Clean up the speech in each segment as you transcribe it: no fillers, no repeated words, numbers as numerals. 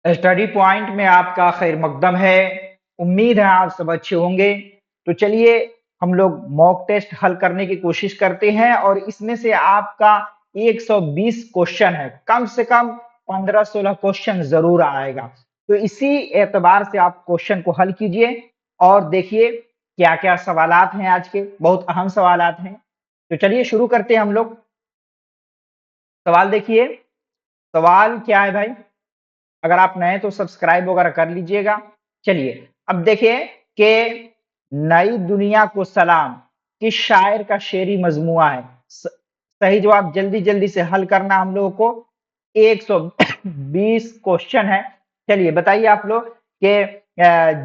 Study point में आपका खैर मकदम है। उम्मीद है आप सब अच्छे होंगे। तो चलिए हम लोग मॉक टेस्ट हल करने की कोशिश करते हैं और इसमें से आपका 120 क्वेश्चन है, कम से कम 15-16 क्वेश्चन जरूर आएगा। तो इसी एतबार से आप क्वेश्चन को हल कीजिए और देखिए क्या क्या सवालात हैं। आज के बहुत अहम सवालात हैं। तो चलिए शुरू करते हैं हम लोग। सवाल देखिए, सवाल क्या है भाई। अगर आप नए तो सब्सक्राइब वगैरह कर लीजिएगा। चलिए अब देखिए कि नई दुनिया को सलाम किस शायर का शेरी मजमुआ है। सही जवाब जल्दी जल्दी से हल करना हम लोगों को। 120 क्वेश्चन है। चलिए बताइए आप लोग कि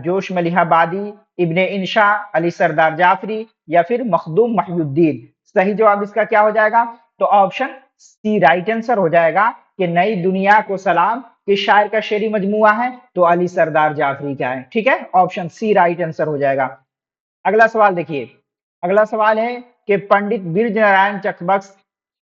जोश मलिहाबादी, इब्ने इंशा, अली सरदार जाफरी या फिर मखदूम महिउद्दीन। सही जवाब इसका क्या हो जाएगा? तो ऑप्शन सी राइट आंसर हो जाएगा कि नई दुनिया को सलाम किस शायर का शेरी मजमुआ है? तो अली सरदार जाफरी का है। ठीक है, ऑप्शन सी राइट आंसर हो जाएगा। अगला सवाल देखिए। अगला सवाल है कि पंडित बिरज नारायण चकबख्श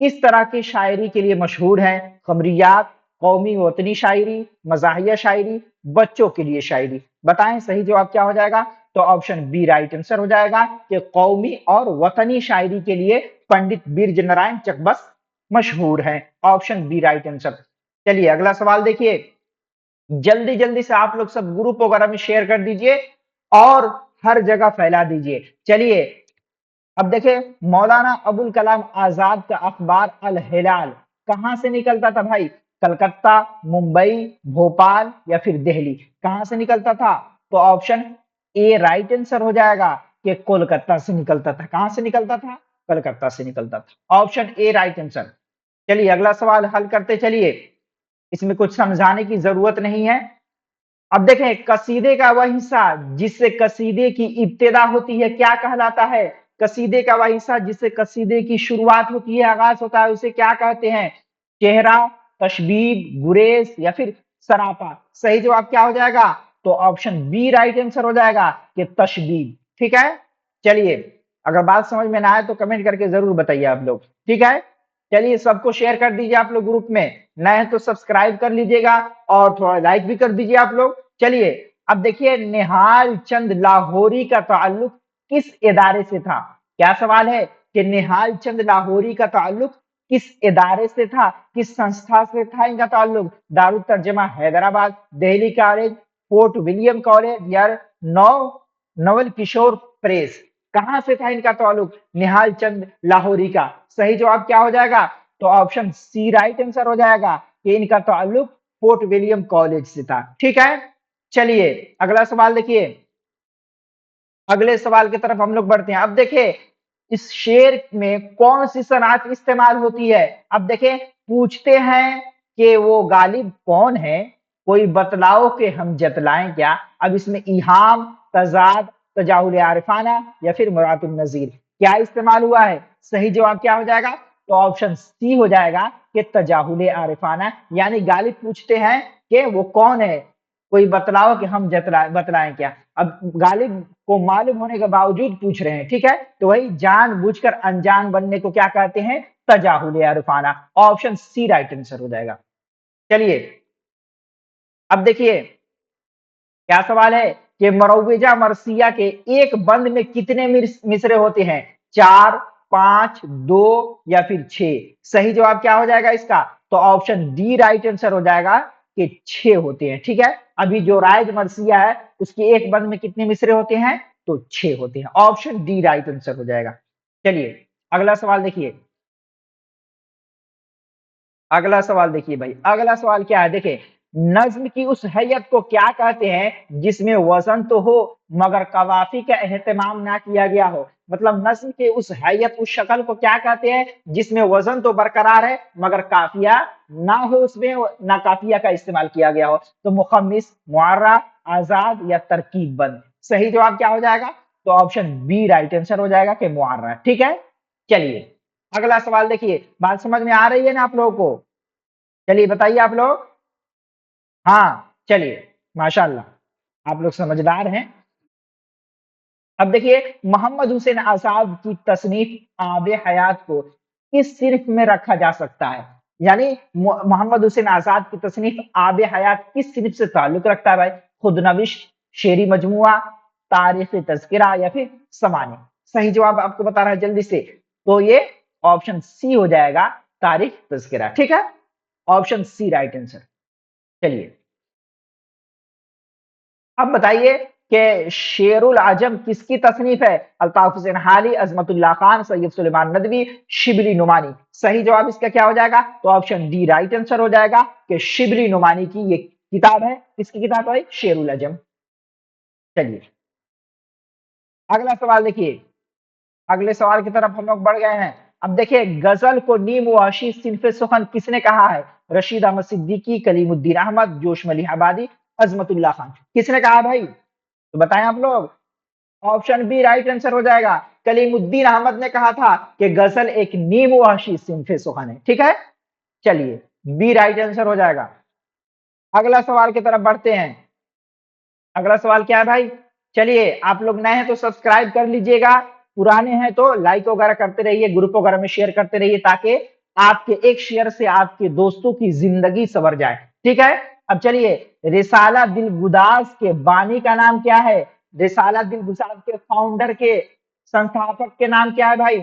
किस तरह की शायरी के लिए मशहूर है? खबरियात, कौमी वतनी शायरी, मजाहिया शायरी, बच्चों के लिए शायरी। बताएं सही जवाब क्या हो जाएगा? तो ऑप्शन बी राइट आंसर हो जाएगा कि कौमी और वतनी शायरी के लिए पंडित बिरज नारायण चकबख्श मशहूर है। Option B right answer. चलिए अगला सवाल देखिए। जल्दी जल्दी से आप लोग सब ग्रुप वगैरह में शेयर कर दीजिए और हर जगह फैला दीजिए। चलिए अब देखिए, मौलाना अबुल कलाम आजाद का अखबार अल हिलाल कहां से निकलता था भाई? कलकत्ता, मुंबई, भोपाल या फिर दिल्ली? कहां से निकलता था? तो ऑप्शन ए राइट आंसर हो जाएगा कि कोलकाता से निकलता था। कहां से निकलता था? कलकत्ता से निकलता था। Option A right answer. चलिए अगला सवाल हल करते चलिए। इसमें कुछ समझाने की जरूरत नहीं है। अब देखें, कसीदे का वह हिस्सा जिससे कसीदे की इब्तिदा होती है क्या कहलाता है? कसीदे का वह हिस्सा जिससे कसीदे की शुरुआत होती है, आगाज होता है, उसे क्या कहते हैं? चेहरा, तशबीब, गुरेज या फिर सरापा? सही जवाब क्या हो जाएगा? तो ऑप्शन बी राइट आंसर हो जाएगा कि तशबीब। ठीक है। चलिए अगर बात समझ में ना आए तो कमेंट करके जरूर बताइए आप लोग। ठीक है। चलिए सबको शेयर कर दीजिए आप लोग ग्रुप में। नए हैं तो सब्सक्राइब कर लीजिएगा और थोड़ा लाइक भी कर दीजिए आप लोग। चलिए अब देखिए, निहाल चंद लाहौरी का ताल्लुक किस इदारे से था? क्या सवाल है कि निहाल चंद लाहौरी का ताल्लुक किस इदारे से था, किस संस्था से था इनका ताल्लुक? दारुल तर्जमा Hyderabad, Delhi college, fort William college या नौ नवल किशोर प्रेस? कहां से था इनका ताल्लुक निहाल चंद लाहौरी का? सही जवाब क्या हो जाएगा? तो ऑप्शन सी राइट आंसर हो जाएगा कि इनका ताल्लुक फोर्ट विलियम कॉलेज से था। ठीक है। चलिए अगला सवाल देखिए। अगले सवाल की तरफ हम लोग बढ़ते हैं। अब देखिए, इस शेर में कौन सी सनात इस्तेमाल होती है? अब देखिए, पूछते हैं कि वो गालिब कौन है, कोई बतलाओ कि हम जतलाएं क्या? अब इसमें इहाम, तजाद, तजाहुल आरिफाना या फिर मुरातुन नजीर क्या इस्तेमाल हुआ है? सही जवाब क्या हो जाएगा? तो ऑप्शन सी हो जाएगा कि तजाहुल आरिफाना, यानी गालिब पूछते हैं कि वो कौन है, कोई बतलाओ कि हम बतलाएं क्या। अब गालिब को मालूम होने के बावजूद पूछ रहे हैं। ठीक है, तो वही जानबूझकर अनजान बनने को क्या कहते हैं? तजाहुल अरफाना। ऑप्शन सी राइट आंसर हो जाएगा। चलिए अब देखिए क्या सवाल है कि मरौजा मरसिया के एक बंद में कितने मिसरे होते हैं? 4, 5, 2 या फिर 6? सही जवाब क्या हो जाएगा इसका? तो ऑप्शन डी राइट आंसर हो जाएगा कि 6 होते हैं। ठीक है, अभी जो राइज मरसिया है उसके एक बंद में कितने मिसरे होते हैं? तो 6 होते हैं। ऑप्शन डी राइट आंसर हो जाएगा। चलिए अगला सवाल देखिए। अगला सवाल देखिए भाई, अगला सवाल क्या है? देखिए, नज्म की उस हैयत को क्या कहते हैं जिसमें वजन तो हो मगर कवाफी का एहतमाम ना किया गया हो? मतलब नज्म के उस हैयत, उस शक्ल को क्या कहते हैं जिसमें वजन तो बरकरार है मगर काफिया ना हो, उसमें ना काफिया का इस्तेमाल किया गया हो? तो मुखम्मिस, मुअर्रा, आजाद या तरकीब बंद? सही जवाब क्या हो जाएगा? तो ऑप्शन बी राइट आंसर हो जाएगा कि मुअर्रा। ठीक है। चलिए अगला सवाल देखिए। बात समझ में आ रही है ना आप लोगों को? चलिए बताइए आप लोग। हाँ चलिए, माशाल्लाह आप लोग समझदार हैं। अब देखिए, मोहम्मद हुसैन आजाद की तसनीफ आब हयात को किस सिर्फ में रखा जा सकता है? यानी मोहम्मद हुसैन आजाद की तसनीफ आब हयात किस सिनफ से ताल्लुक रखता है भाई? खुदनविश, शेरी मजमुआ, तारीख तज़किरा या फिर समानी? सही जवाब आपको बता रहा है जल्दी से, तो ये ऑप्शन सी हो जाएगा, तारीख तज़किरा। ठीक है, ऑप्शन सी राइट आंसर। चलिए अब बताइए कि शेरुल आजम किसकी तसनीफ है? अल्ताफ हुसैन हाली, अजमतुल्लाह खान, सैयद सुलेमान नदवी, शिबली नुमानी? सही जवाब इसका क्या हो जाएगा? तो ऑप्शन डी राइट आंसर हो जाएगा कि शिबली नुमानी की ये किताब है। किसकी किताब है? शेरुल आजम। चलिए अगला सवाल देखिए, अगले सवाल की तरफ हम लोग बढ़ गए हैं। अब देखिए, गजल को नीम वाशी सिनफ सुखन किसने कहा है? रशीद अहमद सिद्दीकी, कलीमुद्दीन अहमद, जोश मलिहाबादी, अजमतुल्लाह खान? किसने कहा भाई? तो बताएं आप लोग। ऑप्शन बी राइट आंसर हो जाएगा। कलीमुद्दीन अहमद ने कहा था कि गजल एक नीम वाशी सिनफ सुखन है। ठीक है, चलिए बी राइट आंसर हो जाएगा। अगला सवाल की तरफ बढ़ते हैं। अगला सवाल क्या है भाई? चलिए, आप लोग नए हैं तो सब्सक्राइब कर लीजिएगा, पुराने हैं तो लाइक वगैरह करते रहिए, ग्रुप वगैरह में शेयर करते रहिए, ताकि आपके एक शेयर से आपके दोस्तों की जिंदगी संवर जाए। ठीक है, अब चलिए, रिसाला दिल गुदास के बानी का नाम क्या है? रिसाला दिल गुदास के फाउंडर के संस्थापक के नाम क्या है भाई?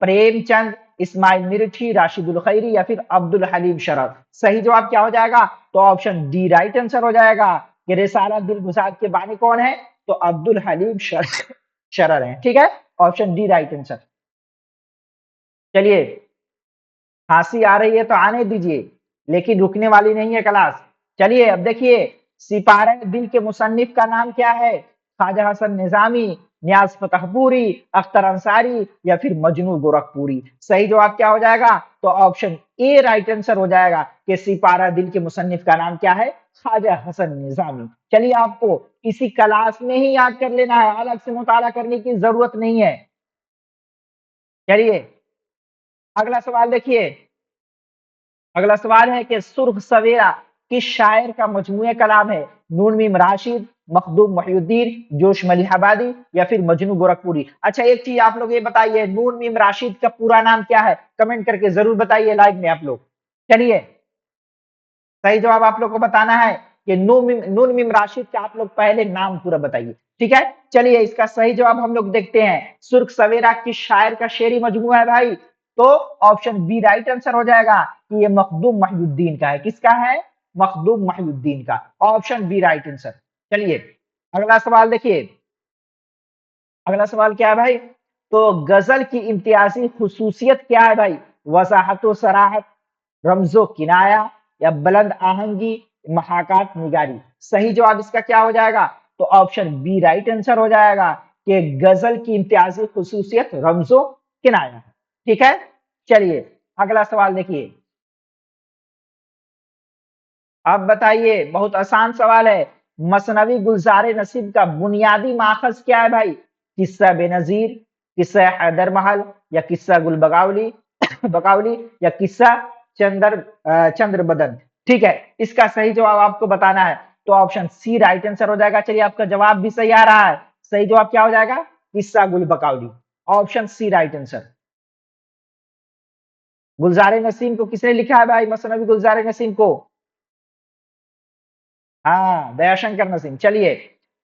प्रेमचंद, इस्माइल मिर्ची, राशिदुल खैरी या फिर अब्दुल हलीम शरफ? सही जवाब क्या हो जाएगा? तो ऑप्शन डी राइट आंसर हो जाएगा कि रिसाला दिल गुसाद के बानी कौन है? तो अब्दुल हलीम शरर है। ठीक है, ऑप्शन डी राइट आंसर। चलिए, हंसी आ रही है तो आने दीजिए, लेकिन रुकने वाली नहीं है क्लास। चलिए अब देखिए, सिपारा दिल के मुसन्निफ का नाम क्या है? ख्वाजा हसन निजामी, नियाज फतहपुरी, अख्तर अंसारी या फिर मजनू गोरखपुरी? सही जवाब क्या हो जाएगा? तो ऑप्शन ए राइट आंसर हो जाएगा कि सिपारा दिल के मुसन्निफ का नाम क्या है? ख्वाजा हसन निजामी। चलिए, आपको इसी क्लास में ही याद कर लेना है, अलग से मुताला करने की जरूरत नहीं है। चलिए अगला सवाल देखिए, अगला सवाल है कि सुर्ख सवेरा किस शायर का मजमूए कलाम है? नून मीम राशिद, मखदूम मोहिउद्दीन, जोश मलिहाबादी या फिर मजनू गोरखपुरी? अच्छा, एक चीज आप लोग ये बताइए, नून मीम राशिद का पूरा नाम क्या है? कमेंट करके जरूर बताइए लाइव में आप लोग। चलिए, सही जवाब आप लोग को बताना है कि नून मीम राशिद का आप लोग पहले नाम पूरा बताइए। ठीक है, चलिए इसका सही जवाब हम लोग देखते हैं। सुर्ख सवेरा किस शायर का शेरी मजमूआ है भाई? तो ऑप्शन बी राइट आंसर हो जाएगा कि ये मखदूम मोहिउद्दीन का है। किसका है? मखदूम मोहिउद्दीन का। Option B right answer. चलिए अगला सवाल देखिए, अगला सवाल क्या है भाई? तो गजल की इम्तियाजी खुसूसियत क्या है भाई? वसाहत सराहत, रमजो किनाया या बुलंद आहंगी, महाकात निगारी? सही जवाब इसका क्या हो जाएगा? तो ऑप्शन बी राइट आंसर हो जाएगा कि गजल की इम्तियाजी खुसूसियत रमजो किनाया है। ठीक है, चलिए अगला सवाल देखिए। अब बताइए, बहुत आसान सवाल है। मसनवी गुलजार नसीब का बुनियादी माखज क्या है भाई? किस्सा बेनजीर, किस्सा हैदर महल या किस्सा गुल बगावली बगावली या किस्सा चंद्र बदन? ठीक है, इसका सही जवाब आपको बताना है, तो ऑप्शन सी राइट आंसर हो जाएगा। चलिए, आपका जवाब भी सही आ रहा है। सही जवाब क्या हो जाएगा? Qissa Gul Bakawali. Option C right answer. Gulzar Naseem को किसने लिखा है भाई? मसनवी गुलजार नसीम को? हाँ, दयाशंकर नसीम। चलिए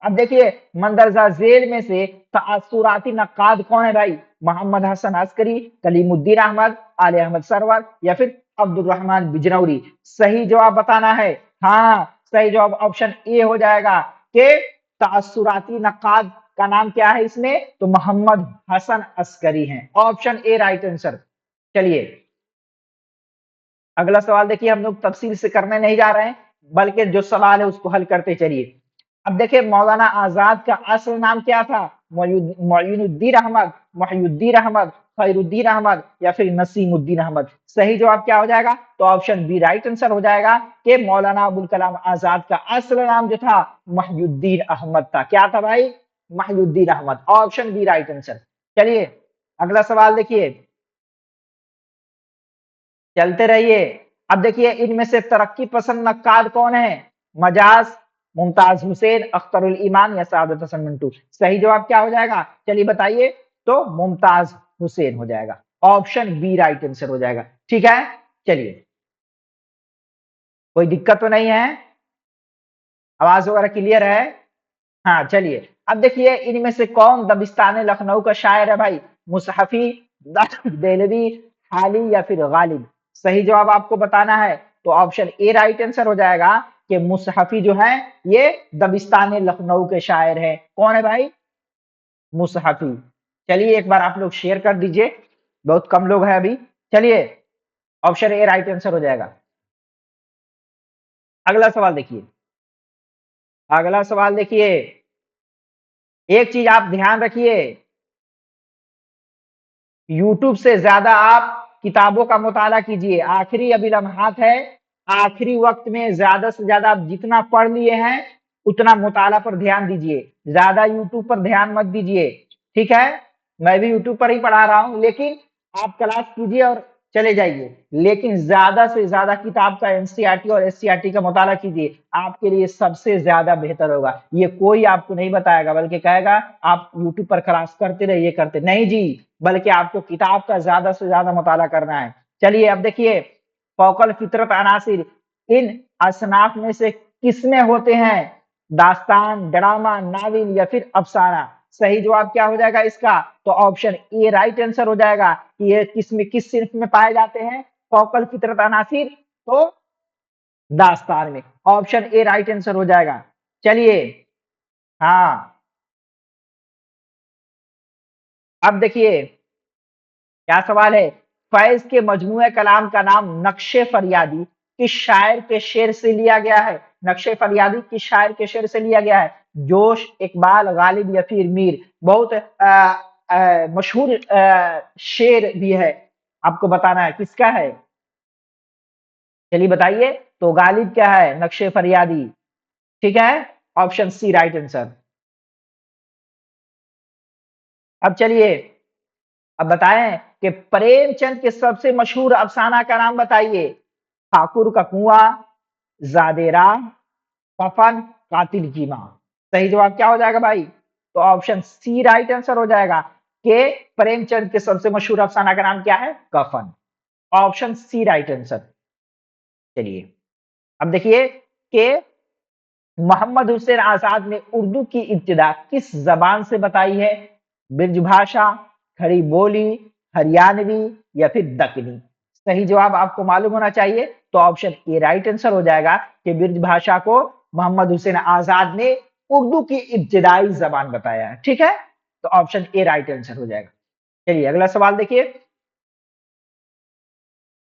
अब देखिए, मंदरजा झेल में से तासुराती नक्काद कौन है भाई? मोहम्मद हसन अस्करी, कलीमुद्दीन अहमद, आले अहमद सरवर या फिर अब्दुल रहमान बिजनौरी? सही जवाब बताना है। हाँ, सही जवाब ऑप्शन ए हो जाएगा कि तासुराती नक्काद का नाम क्या है इसमें? तो मोहम्मद हसन अस्करी है। Option A right answer. चलिए अगला सवाल देखिए, हम लोग तफसील से करने नहीं जा रहे हैं, बल्कि जो सवाल है उसको हल करते चलिए। अब देखिए, मौलाना आजाद का असल नाम क्या था? मोइनुद्दीन अहमद, मोहिउद्दीन अहमद, खैरुद्दीन अहमद या फिर नसीमुद्दीन अहमद? सही जवाब क्या हो जाएगा? तो ऑप्शन बी राइट आंसर हो जाएगा कि मौलाना अबुल कलाम आजाद का असल नाम जो था मोहिउद्दीन अहमद था। क्या था भाई? Mohiuddin Ahmad. Option B right answer. चलिए अगला सवाल देखिए, चलते रहिए। अब देखिए, इनमें से तरक्की पसंद नक्काद कौन है? मजाज, मुमताज हुसैन, अख्तरुल ईमान या सादत हसन मंटू? सही जवाब क्या हो जाएगा? चलिए बताइए। तो मुमताज हुसैन हो जाएगा। ऑप्शन बी राइट आंसर हो जाएगा। ठीक है, चलिए कोई दिक्कत तो नहीं है? आवाज वगैरह क्लियर है? हाँ चलिए, अब देखिए इनमें से कौन दबिस्तान लखनऊ का शायर है भाई? मुसहफी, देहलवी, हाली या फिर गालिब? सही जवाब आपको बताना है। तो ऑप्शन ए राइट आंसर हो जाएगा कि मुसहफी जो है ये दबिस्तान लखनऊ के शायर हैं। कौन है भाई? मुसहफी। चलिए एक बार आप लोग शेयर कर दीजिए, बहुत कम लोग हैं अभी। चलिए, ऑप्शन ए राइट आंसर हो जाएगा। अगला सवाल देखिए, अगला सवाल देखिए, एक चीज आप ध्यान रखिए, यूट्यूब से ज्यादा आप किताबों का मुताला कीजिए। आखिरी अभी लम्हात है, आखिरी वक्त में ज्यादा से ज्यादा आप जितना पढ़ लिए हैं उतना मुताला पर ध्यान दीजिए, ज्यादा यूट्यूब पर ध्यान मत दीजिए। ठीक है, मैं भी यूट्यूब पर ही पढ़ा रहा हूं, लेकिन आप क्लास कीजिए और चले जाइए, लेकिन ज्यादा से ज्यादा किताब का एनसीईआरटी और एससीईआरटी का मुताला कीजिए, आपके लिए सबसे ज्यादा बेहतर होगा। ये कोई आपको नहीं बताएगा, बल्कि कहेगा आप यूट्यूब पर क्लास करते रहिए, करते नहीं जी, बल्कि आपको किताब का ज्यादा से ज्यादा मुताला करना है। चलिए अब देखिए, फौकल फितरत अनासिर इन असनाफ में से किसमें होते हैं? दास्तान, ड्रामा, नाविल या फिर अफसाना? सही जवाब क्या हो जाएगा इसका? तो ऑप्शन ए राइट आंसर हो जाएगा कि ये किस सिर्फ में पाए जाते हैं? फौकल फितरत अनासिर, तो दास्तान में। ऑप्शन ए राइट आंसर हो जाएगा। चलिए, हाँ, अब देखिए क्या सवाल है। फैज के मजमूए कलाम का नाम नक्शे फरियादी किस शायर के शेर से लिया गया है? नक्शे फरियादी किस शायर के शेर से लिया गया है? जोश, इकबाल, गालिब या फिर मीर? बहुत मशहूर शेर भी है, आपको बताना है किसका है। चलिए बताइए, तो गालिब क्या है? नक्शे फरियादी। ठीक है, ऑप्शन सी राइट आंसर। अब चलिए, अब बताएं कि प्रेमचंद के सबसे मशहूर अफसाना का नाम बताइए। ठाकुर का कुआं, जादेरा, कफन, कातिल की मां? सही जवाब क्या हो जाएगा भाई? तो ऑप्शन सी राइट आंसर हो जाएगा कि प्रेमचंद के सबसे मशहूर अफसाना का नाम क्या है? Kafan. Option C right answer. चलिए, अब देखिए कि मोहम्मद हुसैन आजाद ने उर्दू की इब्तिदा किस जबान से बताई है? ब्रजभाषा, खड़ी बोली, हरियाणवी या फिर दक्कनी? सही जवाब आपको मालूम होना चाहिए। तो ऑप्शन ए राइट आंसर हो जाएगा कि ब्रजभाषा को मोहम्मद हुसैन आजाद ने उर्दू की इब्तिदाई जबान बताया है। ठीक है, तो ऑप्शन ए राइट आंसर हो जाएगा। चलिए अगला सवाल देखिए,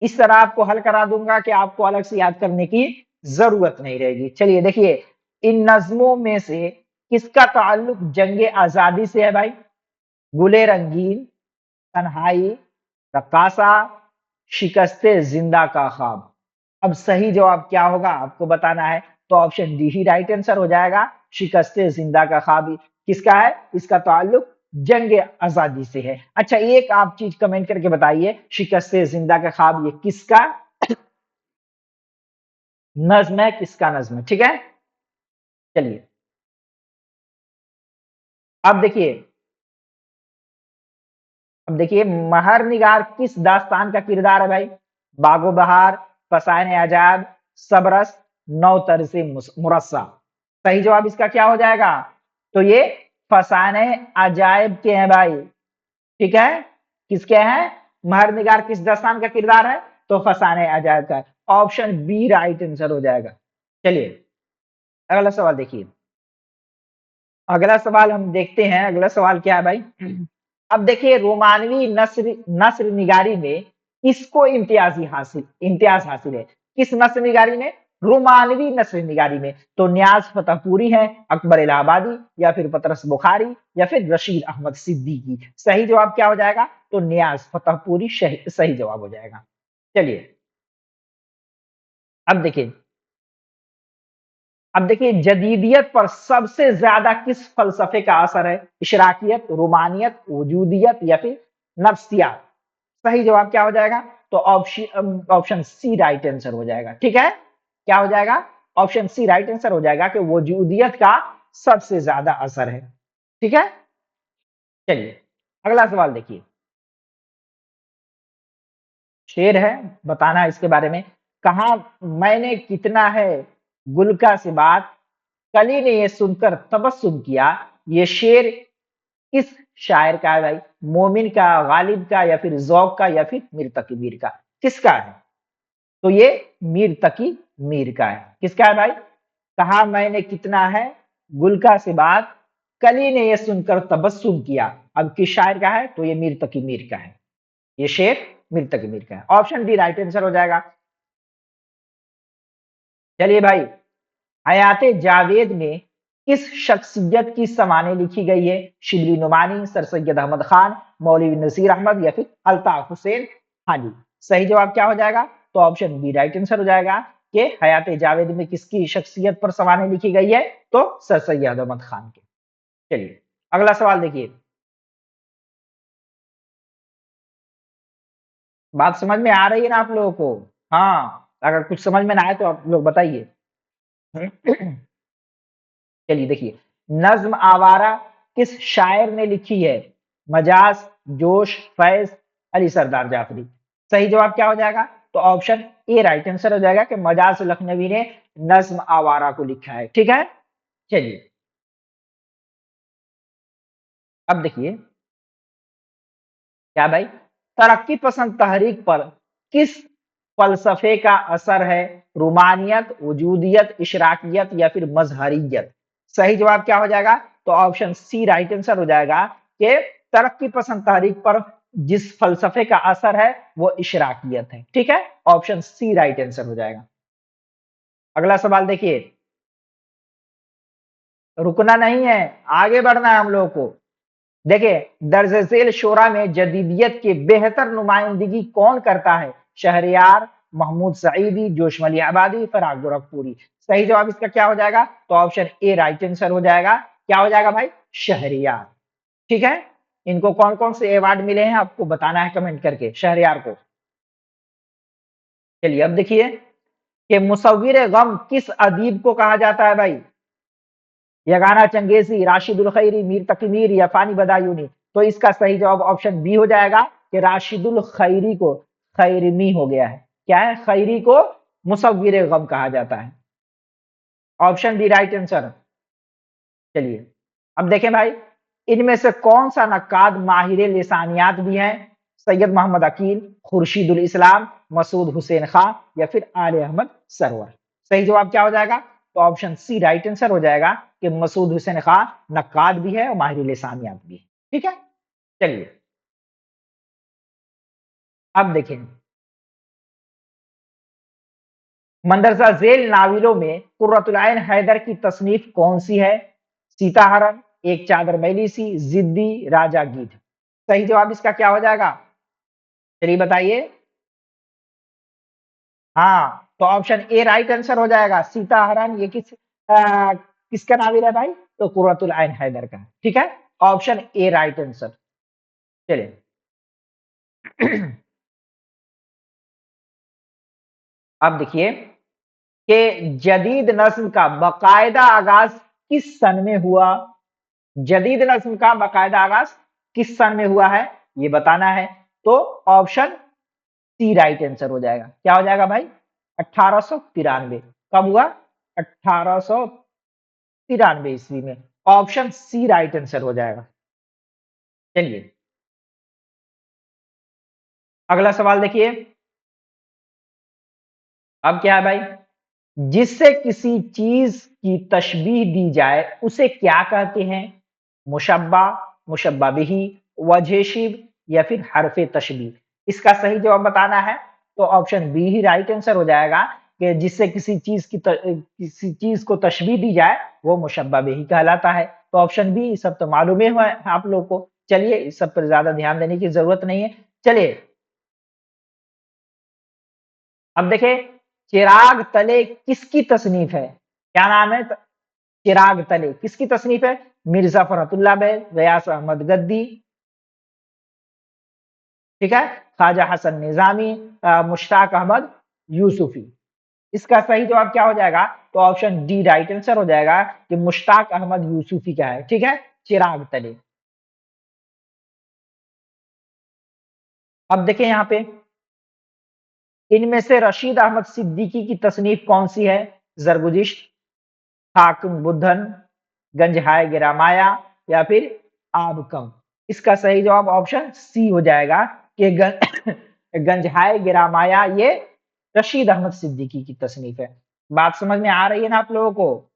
इस तरह आपको हल करा दूंगा कि आपको अलग से याद करने की जरूरत नहीं रहेगी। चलिए देखिए, इन नज्मों में से किसका ताल्लुक जंग आजादी से है भाई? गुले रंगीन, तन्हाई, रकासा, शिकस्ते जिंदा का ख्वाब? अब सही जवाब क्या होगा आपको बताना है। तो ऑप्शन डी ही राइट आंसर हो जाएगा। शिकस्ते जिंदा का ख्वाब किसका है? इसका ताल्लुक जंग आजादी से है। अच्छा, एक आप चीज कमेंट करके बताइए, शिकस्ते जिंदा का ख्वाब ये किसका नज्म है, किसका नज्म है? ठीक है, चलिए अब देखिए, अब देखिए महर निगार किस दास्तान का किरदार है भाई? बागो बहार, फसाने आजाद, सबरस, नौ तरसे मुरस्सा? सही जवाब इसका क्या हो जाएगा? तो ये फसाने अजायब के हैं भाई। ठीक है, किसके हैं? महर निगार किस दास्तान का किरदार है? तो फसाने अजायब का। ऑप्शन बी राइट आंसर हो जाएगा। चलिए अगला सवाल देखिए, अगला सवाल हम देखते हैं, अगला सवाल क्या है भाई? अब देखिए, रोमानवी नस्र नस्र निगारी में किसको इम्तियाज हासिल है? किस नस्र निगारी में? रोमानवी नस्र निगारी में। तो न्याज फतेहपुरी है, अकबर इलाहाबादी या फिर पतरस बुखारी या फिर रशीद अहमद सिद्दीकी? सही जवाब क्या हो जाएगा? तो न्याज फतेहपुरी सही जवाब हो जाएगा। चलिए अब देखिए, अब देखिए जदीदियत पर सबसे ज्यादा किस फलसफे का असर है? इशराकियत, रूमानियत, वजूदियत या फिर नफ्सियात? सही जवाब क्या हो जाएगा? तो ऑप्शन सी राइट आंसर हो जाएगा। ठीक है, क्या हो जाएगा? ऑप्शन सी राइट आंसर हो जाएगा कि वजूदियत का सबसे ज्यादा असर है। ठीक है, चलिए अगला सवाल देखिए, शेर है, बताना है इसके बारे में। कहा मैंने कितना है गुल का से बात, कली ने ये सुनकर तबस्सुम किया। ये शेर किस शायर का है भाई? मोमिन का, गालिब का, या फिर ज़ौक़ का, या फिर मीर तकी मीर का? किसका है? तो ये मीर तकी मीर का है। किसका है भाई? कहा मैंने कितना है गुल का से बात, कली ने ये सुनकर तबस्सुम किया। अब किस शायर का है? तो ये मीर तकी मीर का है। ये शेर मीर तकी मीर का है। ऑप्शन डी राइट आंसर हो जाएगा। चलिए भाई, हयाते जावेद में किस शख्सियत की समाने लिखी गई है? शिबली नुमानी, सर सैयद अहमद खान, मौलवी नसीर अहमद, या फिर अल्ताफ हुसैन? हाँ जी, सही जवाब क्या हो जाएगा? तो ऑप्शन बी राइट आंसर हो जाएगा कि हयाते जावेद में किसकी शख्सियत पर समाने लिखी गई है? तो सर सैयद अहमद खान के। चलिए अगला सवाल देखिए। बात समझ में आ रही है ना आप लोगों को? हाँ, अगर कुछ समझ में ना आए तो आप लोग बताइए। चलिए देखिए, नज्म आवारा किस शायर ने लिखी है? मजाज, जोश, फैज, अली सरदार जाफरी? सही जवाब क्या हो जाएगा? तो ऑप्शन ए राइट आंसर हो जाएगा कि मजाज लखनवी ने नज्म आवारा को लिखा है। ठीक है, चलिए अब देखिए क्या भाई, तरक्की पसंद तहरीक पर किस फलसफे का असर है? रूमानियत, वजूदियत, इशराकियत, या फिर मजहरियत? सही जवाब क्या हो जाएगा? तो ऑप्शन सी राइट आंसर हो जाएगा कि तरक्की पसंद तहरीक पर जिस फलसफे का असर है वो इशराकियत है। ठीक है, ऑप्शन सी राइट आंसर हो जाएगा। अगला सवाल देखिए, रुकना नहीं है, आगे बढ़ना है हम लोगों को। देखिए, दर्ज झेल शोरा में जदीदियत की बेहतर नुमाइंदगी कौन करता है? शहरयार, महमूद सईदी, जोशमली आबादी, फराग गोरखपुरी? सही जवाब इसका क्या हो जाएगा? तो ऑप्शन ए राइट आंसर हो जाएगा। क्या हो जाएगा भाई? शहरयार। ठीक है, इनको कौन कौन से अवार्ड मिले हैं आपको बताना है कमेंट करके, शहरयार को। चलिए अब देखिए कि मुसव्विर गम किस अदीब को कहा जाता है भाई? यगाना चंगेजी, राशिदुल खैरी, मीर तकी मीर, या फानी बदायूनी? तो इसका सही जवाब ऑप्शन बी हो जाएगा कि राशिदुल खैरी को खैरमी हो गया है। क्या है? खैरी को मुसव्विर गम कहा जाता है। Option B right answer. चलिए अब देखें भाई, इनमें से कौन सा नक्काद माहिर लिसानियात भी हैं? सैयद मोहम्मद अकील, खुर्शीदुल इस्लाम, मसूद हुसैन खां, या फिर आले अहमद सरवर? सही जवाब क्या हो जाएगा? तो ऑप्शन सी राइट आंसर हो जाएगा कि मसूद हुसैन खां नक्काद भी है और माहिर लिसानियात भी है। ठीक है, चलिए अब देखें, मंदरजा झेल नाविलों में कुर्रतुल आइन हैदर की तसनीफ कौन सी है? सीताहरण, एक चादर मैली सी, जिद्दी, राजा गीध? सही जवाब इसका क्या हो जाएगा? चलिए बताइए। हाँ, तो ऑप्शन ए राइट आंसर हो जाएगा। सीताहरण ये किसका नाविल है भाई? तो कुर्रतुल आइन हैदर का। ठीक है, ऑप्शन ए राइट आंसर। चलिए अब देखिए कि जदीद नस्म का बाकायदा आगाज किस सन में हुआ? जदीद नस्म का बाकायदा आगाज किस सन में हुआ है, ये बताना है। तो ऑप्शन सी राइट आंसर हो जाएगा। क्या हो जाएगा भाई? 1893। कब हुआ? 1893 ईस्वी में। ऑप्शन सी राइट आंसर हो जाएगा। चलिए अगला सवाल देखिए। अब क्या है भाई, जिससे किसी चीज की तशबीह दी जाए उसे क्या कहते हैं? मुशब्बा, मुशब्बा बिही, वजह शिब, या फिर हरफ तशबीह? इसका सही जवाब बताना है। तो ऑप्शन बी ही राइट आंसर हो जाएगा कि जिससे किसी चीज को तशबीह दी जाए वो मुशब्बा बिही कहलाता है। तो ऑप्शन बी, सब तो मालूम ही है आप लोग को। चलिए इस सब पर ज्यादा ध्यान देने की जरूरत नहीं है। चलिए अब देखें, चिराग तले किसकी तसनीफ है? क्या नाम है? चिराग तले किसकी तसनीफ है? मिर्जा फरहतुल्लाह बैग, गयास अहमद गद्दी, ठीक है, ख्वाजा हसन निजामी, मुश्ताक अहमद यूसुफी? इसका सही जवाब क्या हो जाएगा? तो ऑप्शन डी राइट आंसर हो जाएगा कि मुश्ताक अहमद यूसुफी का है। ठीक है, चिराग तले। अब देखें यहाँ पे इनमें से रशीद अहमद सिद्दीकी की तसनीफ कौन सी है? जरगुजिश्त, हाकिम बुद्धन, गंजहाय गिरामाया या फिर आबकम। इसका सही जवाब ऑप्शन सी हो जाएगा कि गंजहाय गिरामाया ये रशीद अहमद सिद्दीकी की तसनीफ है। बात समझ में आ रही है ना आप लोगों को?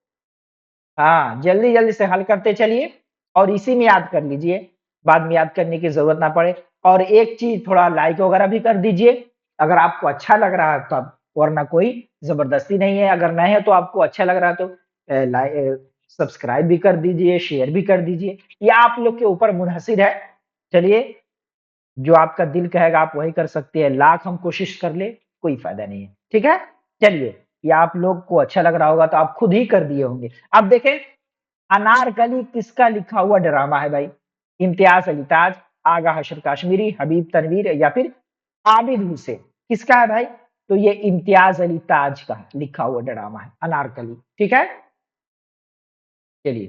हाँ, जल्दी जल्दी से हल करते चलिए और इसी में याद कर लीजिए, बाद में याद करने की जरूरत ना पड़े। और एक चीज, थोड़ा लाइक वगैरह भी कर दीजिए अगर आपको अच्छा लग रहा है तो आप, वरना कोई जबरदस्ती नहीं है। अगर नहीं है तो आपको अच्छा लग रहा है तो सब्सक्राइब भी कर दीजिए, शेयर भी कर दीजिए, ये आप लोग के ऊपर मुनहसिर है। चलिए, जो आपका दिल कहेगा आप वही कर सकते हैं, लाख हम कोशिश कर ले कोई फायदा नहीं है, ठीक है। चलिए, ये आप लोग को अच्छा लग रहा होगा तो आप खुद ही कर दिए होंगे। अब देखें, अनारकली किसका लिखा हुआ ड्रामा है भाई? इम्तियाज अली ताज, आगा हशर काश्मीरी, हबीब तनवीर या फिर आबिद हुसैन? किसका है भाई? तो ये इम्तियाज अली ताज का लिखा हुआ ड्रामा है अनारकली, ठीक है। चलिए,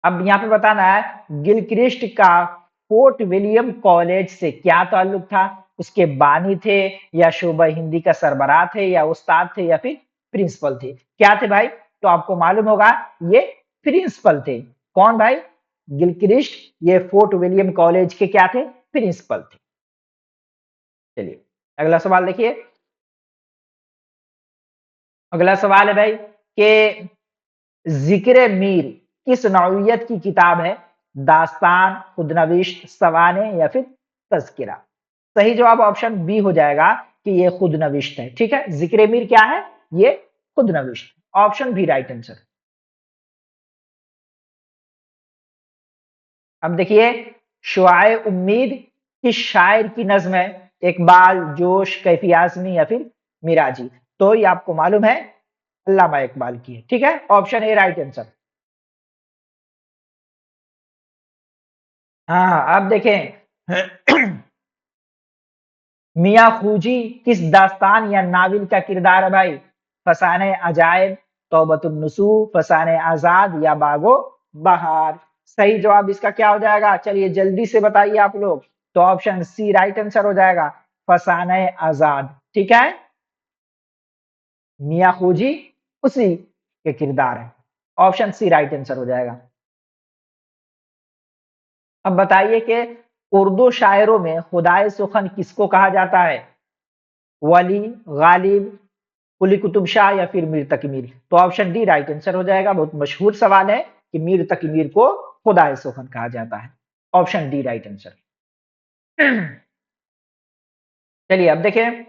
अब यहाँ पे बताना है गिलक्रिस्ट का फोर्ट विलियम कॉलेज से क्या ताल्लुक था? उसके बानी थे, या शोबा हिंदी का सरबराह थे, या उस्ताद थे, या फिर प्रिंसिपल थे? क्या थे भाई? तो आपको मालूम होगा, ये प्रिंसिपल थे। कौन भाई? गिलक्रिस्ट ये फोर्ट विलियम कॉलेज के क्या थे? प्रिंसिपल थे। चलिए, अगला सवाल देखिए। अगला सवाल है भाई कि जिक्र मीर किस नौइयत की किताब है? दास्तान, खुदनविश्त, सवाने या फिर तज़किरा? सही जवाब ऑप्शन बी हो जाएगा कि ये खुदनविश्त है, ठीक है। जिक्र मीर क्या है? ये खुदनविश्त, ऑप्शन बी राइट आंसर। अब देखिए, शुआए उम्मीद किस शायर की नज्म है? इकबाल, जोश, कैफी आजमी या फिर मिराजी? तो ये आपको मालूम है अल्लामा इकबाल की है, ठीक है। Option A right answer. हाँ, अब देखें, मियाँ खूजी किस दास्तान या नाविल का किरदार है भाई? फसाने अजायब, तौबतुन नुसू, फसाने आजाद या बागो बहार? सही जवाब इसका क्या हो जाएगा? चलिए जल्दी से बताइए आप लोग। तो ऑप्शन सी राइट आंसर हो जाएगा, फसाने आजाद, ठीक है। मियाँ खूजी उसी के किरदार है, ऑप्शन सी राइट आंसर हो जाएगा। अब बताइए कि उर्दू शायरों में खुदाए सुखन किसको कहा जाता है? वली, गालिब, कुली कुतुब शाह या फिर मीर तकमीर? तो ऑप्शन डी राइट आंसर हो जाएगा। बहुत मशहूर सवाल है कि मीर तकमीर को खुदाए सुखन कहा जाता है, ऑप्शन डी राइट आंसर। चलिए, अब देखें,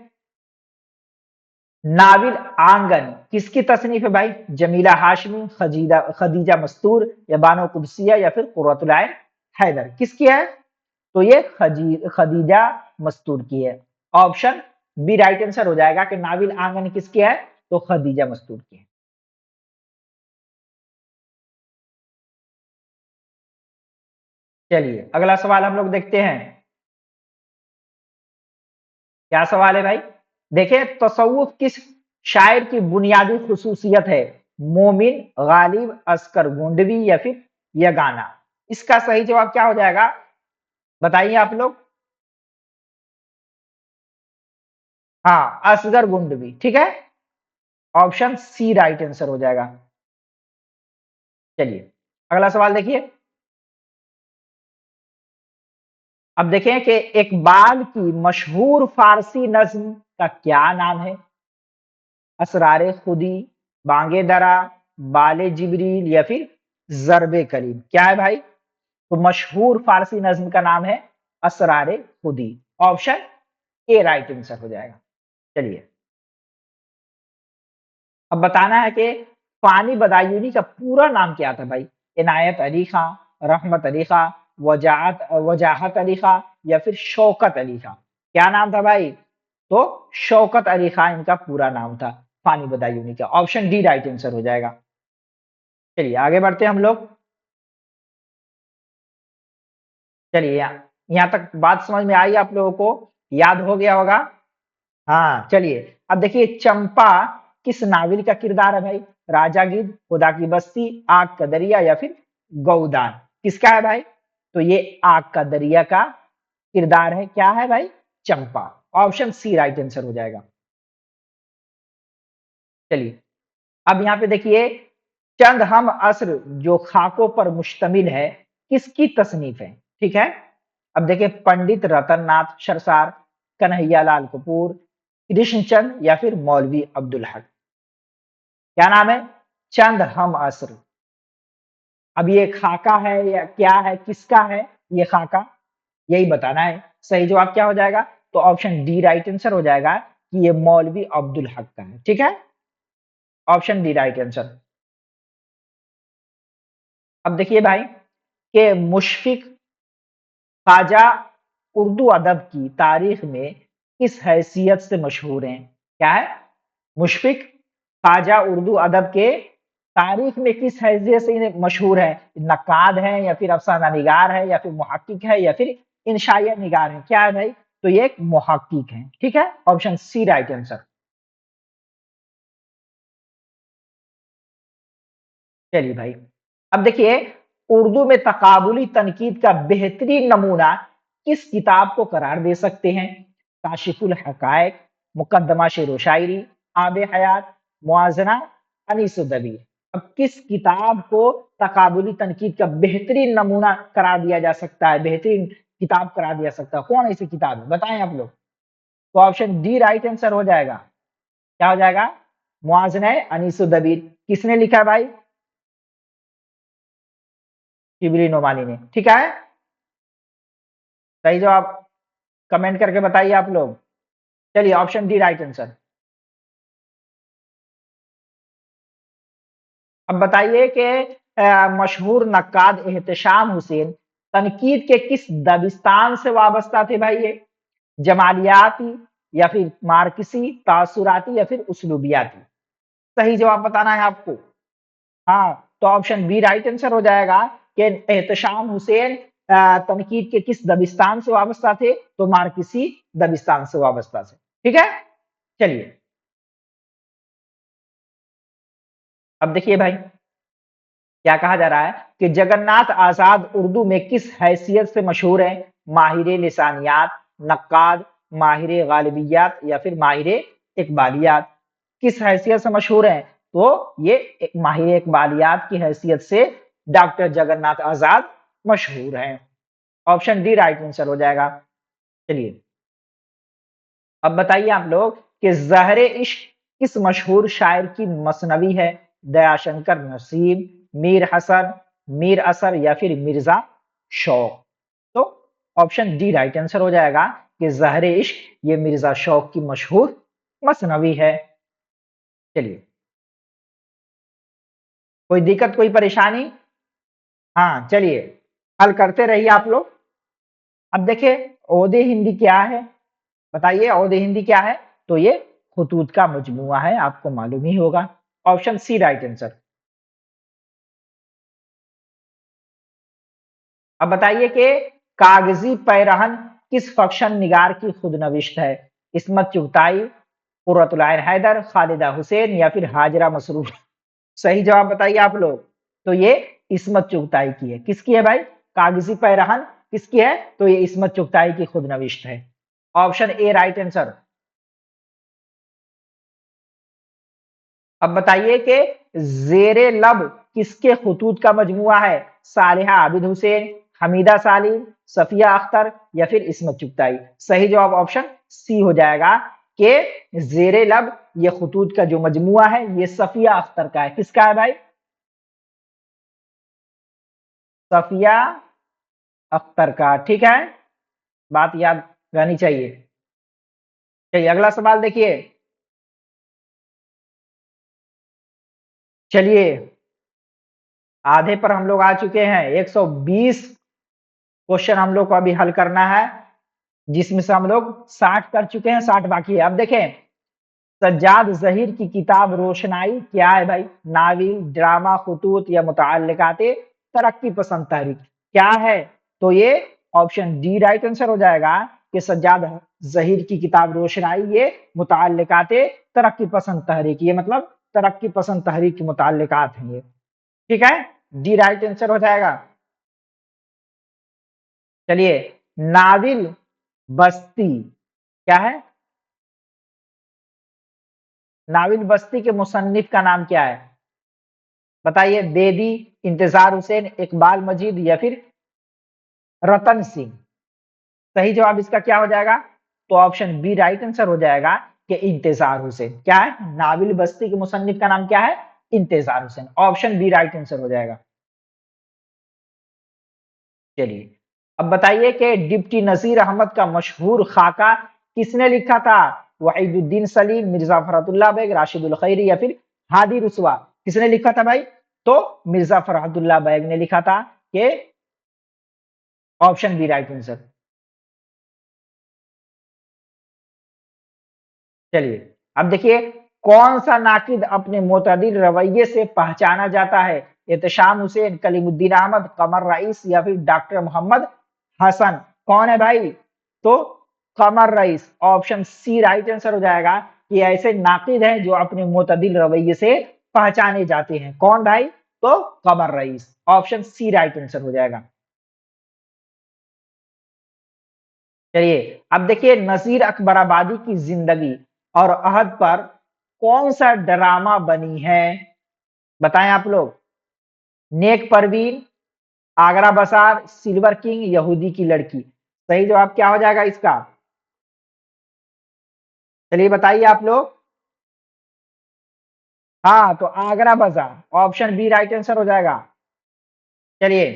नाविल आंगन किसकी तसनीफ है भाई? जमीला हाशमी, खदीजा मस्तूर या बानो कुदसिया या फिर कुर्रतुल आइन हैदर? किसकी है? तो ये खदीजा मस्तूर की है, ऑप्शन बी राइट आंसर हो जाएगा कि नाविल आंगन किसकी है? तो खदीजा मस्तूर की है। चलिए, अगला सवाल हम लोग देखते हैं। क्या सवाल है भाई? देखिए, तसव्वुफ किस शायर की बुनियादी खुसूसियत है? मोमिन, गालिब, अस्कर गोंडवी या फिर यगाना? इसका सही जवाब क्या हो जाएगा? बताइए आप लोग। हाँ, असगर गुंडवी, ठीक है। ऑप्शन सी राइट आंसर हो जाएगा। चलिए, अगला सवाल देखिए। अब देखें कि इकबाल की मशहूर फारसी नज्म का क्या नाम है? असरारे खुदी, बांगे दरा, बाले जिबरील या फिर जरबे कलीम? क्या है भाई? तो मशहूर फारसी नज्म का नाम है असरारे खुदी, ऑप्शन ए राइट आंसर हो जाएगा। चलिए, अब बताना है कि फानी बदायूनी का पूरा नाम क्या था भाई? इनायत अली खां, रहमत अली खां, वजाहत अली खां या फिर शौकत अली खां? क्या नाम था भाई? तो शौकत अली खां इनका पूरा नाम था, फानी बदायूनी का, ऑप्शन डी राइट आंसर हो जाएगा। चलिए, आगे बढ़ते हैं हम लोग। चलिए, यहाँ तक बात समझ में आई आप लोगों को? याद हो गया होगा। हाँ, चलिए, अब देखिए, चंपा किस नाविल का किरदार है भाई? राजा गिद्ध, खुदा की बस्ती, आग का दरिया या फिर गौदान? किसका है भाई? तो ये आग का दरिया का किरदार है। क्या है भाई? चंपा। ऑप्शन सी राइट आंसर हो जाएगा। चलिए अब यहाँ पे देखिए, चंद हम अस्र जो खाकों पर मुश्तमिल है, किसकी तसनीफ है? ठीक है, अब देखिए, पंडित रतन नाथ सरसार, कन्हैया लाल कपूर, कृष्णचंद या फिर मौलवी अब्दुल हक। क्या नाम है? चंद हम अस्र। अब ये खाका है या क्या है, किसका है ये खाका, यही बताना है। सही जवाब क्या हो जाएगा? तो ऑप्शन डी राइट आंसर हो जाएगा कि ये मौलवी अब्दुल हक का है। ठीक है, ऑप्शन डी राइट आंसर। अब देखिए भाई कि मुशफिक ख्वाजा उर्दू अदब की तारीख में किस हैसियत से मशहूर हैं? क्या है? मुशफिक ख्वाजा उर्दू अदब के तारीख में किस हैसियत से इन्हें मशहूर है? नक्काद है या फिर अफसाना निगार है या फिर मुहक्किक है या फिर इंशाइया निगार है? क्या है भाई? तो ये एक मुहक्किक है। ठीक है, ऑप्शन सी राइट आंसर। चलिए भाई, अब देखिए, उर्दू में तकाबुली तनकीद का बेहतरीन नमूना किस किताब को करार दे सकते हैं? काशिफुल हकायक, मुकद्दमा शेर व शायरी, आब हयात, मुआजना, अनीस दबीर। अब किस किताब को तकाबुली तनकीद का बेहतरीन नमूना करार दिया जा सकता है, बेहतरीन किताब करार दिया सकता है? कौन ऐसी किताब है, बताएं आप लोग। तो ऑप्शन डी राइट आंसर हो जाएगा। क्या हो जाएगा? मुआजना अनीस दबीर। किसने लिखा है भाई? शिबली नोमानी ने। ठीक है, सही जवाब कमेंट करके बताइए आप लोग। चलिए, ऑप्शन डी राइट आंसर। अब बताइए कि मशहूर नक्काद एहतशाम हुसैन तनकीद के किस दबिस्तान से वाबस्ता थे भाई? ये जमालियाती या फिर मार्कसी, तासुराती या फिर उसलूबियाती? सही जवाब बताना है आपको। हाँ, तो ऑप्शन बी राइट आंसर हो जाएगा कि एहतशाम हुसैन तनकीद के किस दबिस्तान से वाबस्ता थे? तो मार्कसी दबिस्तान से वाबस्ता थे। ठीक है, चलिए अब देखिए भाई, क्या कहा जा रहा है कि जगन्नाथ आजाद उर्दू में किस हैसियत से मशहूर है? माहिर लिसानियात, नक्काद, माहिर गालिबियात या फिर माहिर इकबालियात? किस हैसियत से मशहूर है? तो ये माहिर इकबालियात की हैसियत से डॉक्टर जगन्नाथ आजाद मशहूर हैं। ऑप्शन डी राइट आंसर हो जाएगा। चलिए अब बताइए आप लोग कि ज़हर इश्क किस मशहूर शायर की मसनवी है? दयाशंकर नसीब, मीर हसन, मीर असर या फिर मिर्जा शौक? तो ऑप्शन डी राइट आंसर हो जाएगा कि ज़हर इश्क ये मिर्जा शौक की मशहूर मसनवी है। चलिए, कोई दिक्कत, कोई परेशानी? हाँ, चलिए हल करते रहिए आप लोग। अब देखिए, ओदे हिंदी क्या है? बताइए, ओदे हिंदी क्या है? तो ये खुतूत का मजमुआ है, आपको मालूम ही होगा। Option C right answer. अब बताइए कि कागजी पैरहन किस फक्शन निगार की खुदनविश्त है? इस्मत चुगताई, कुर्रतुल आइन हैदर, खालिदा हुसैन या फिर हाजरा मसरूफ? सही जवाब बताइए आप लोग। तो ये इस्मत चुगताई की है। किसकी है भाई? कागजी पैरहन किसकी है? तो ये इस्मत चुगताई की खुदनविश्त है। Option A right answer. अब बताइए कि जेरे लब किसके खुतूत का मजमुआ है? सालिहा आबिद हुसैन, हमीदा सालिम, सफिया अख्तर या फिर इस्मत चुगताई? सही जवाब ऑप्शन सी हो जाएगा कि जेरे लब ये खुतूत का जो मजमुआ है ये सफिया अख्तर का है। किसका है भाई? सफिया अख्तर का। ठीक है, बात याद रहनी चाहिए। चलिए अगला सवाल देखिए। चलिए, आधे पर हम लोग आ चुके हैं। 120 क्वेश्चन हम लोग को अभी हल करना है, जिसमें से हम लोग 60 कर चुके हैं, 60 बाकी है। अब देखें, सज्जाद जहीर की किताब रोशनाई क्या है भाई? नाविल, ड्रामा, खुतूत या मुतअल्लिकाते तरक्की पसंद तहरीक? क्या है? तो ये ऑप्शन डी राइट आंसर हो जाएगा कि सज्जाद जहीर की किताब रोशनाई ये मुतअल्लिकाते तरक्की पसंद तहरीक, ये मतलब तरक्की पसंद तहरीक के मुतअल्लिकात हैं ये। ठीक है, डी राइट आंसर हो जाएगा। चलिए, नाविल बस्ती क्या है? नाविल बस्ती के मुसन्निफ का नाम क्या है? बताइए। बेदी, इंतजार हुसैन, इकबाल मजीद या फिर रतन सिंह। सही जवाब इसका क्या हो जाएगा? तो ऑप्शन बी राइट आंसर हो जाएगा कि इंतजार हुसैन। क्या है? नाविल बस्ती के मुसन्निफ का नाम क्या है? Intizar Husain. Option B right answer हो जाएगा। चलिए, अब बताइए कि डिप्टी नजीर अहमद का मशहूर खाका किसने लिखा था? वहीदुद्दीन सलीम, मिर्जा फरहतुल्लाह बेग, राशिदुल खैरी या फिर हादी रुस्वा। किसने लिखा था भाई? तो मिर्जा फरहतुल्लाह बेग ने लिखा था कि ऑप्शन बी राइट आंसर। चलिए, अब देखिए, कौन सा नाकिद अपने मोतदिल रवैये से पहचाना जाता है? एहतशाम हुसैन, कलीमुद्दीन अहमद, कमर रईस या फिर डॉक्टर मोहम्मद हसन। कौन है भाई? तो कमर rice. Option C right answer हो जाएगा कि ऐसे नाकिद हैं जो अपने मोतदिल रवैये से पहचाने जाते हैं। कौन भाई? तो कमर rice. Option C right answer हो जाएगा। चलिए, अब देखिए, नजीर अकबराबादी की जिंदगी और अहद पर कौन सा ड्रामा बनी है? बताएं आप लोग। नेक परवीन, आगरा बसार, सिल्वर किंग, यहूदी की लड़की। सही जवाब क्या हो जाएगा इसका? चलिए बताइए आप लोग। हाँ, तो आगरा बाजार। ऑप्शन बी राइट आंसर हो जाएगा। चलिए,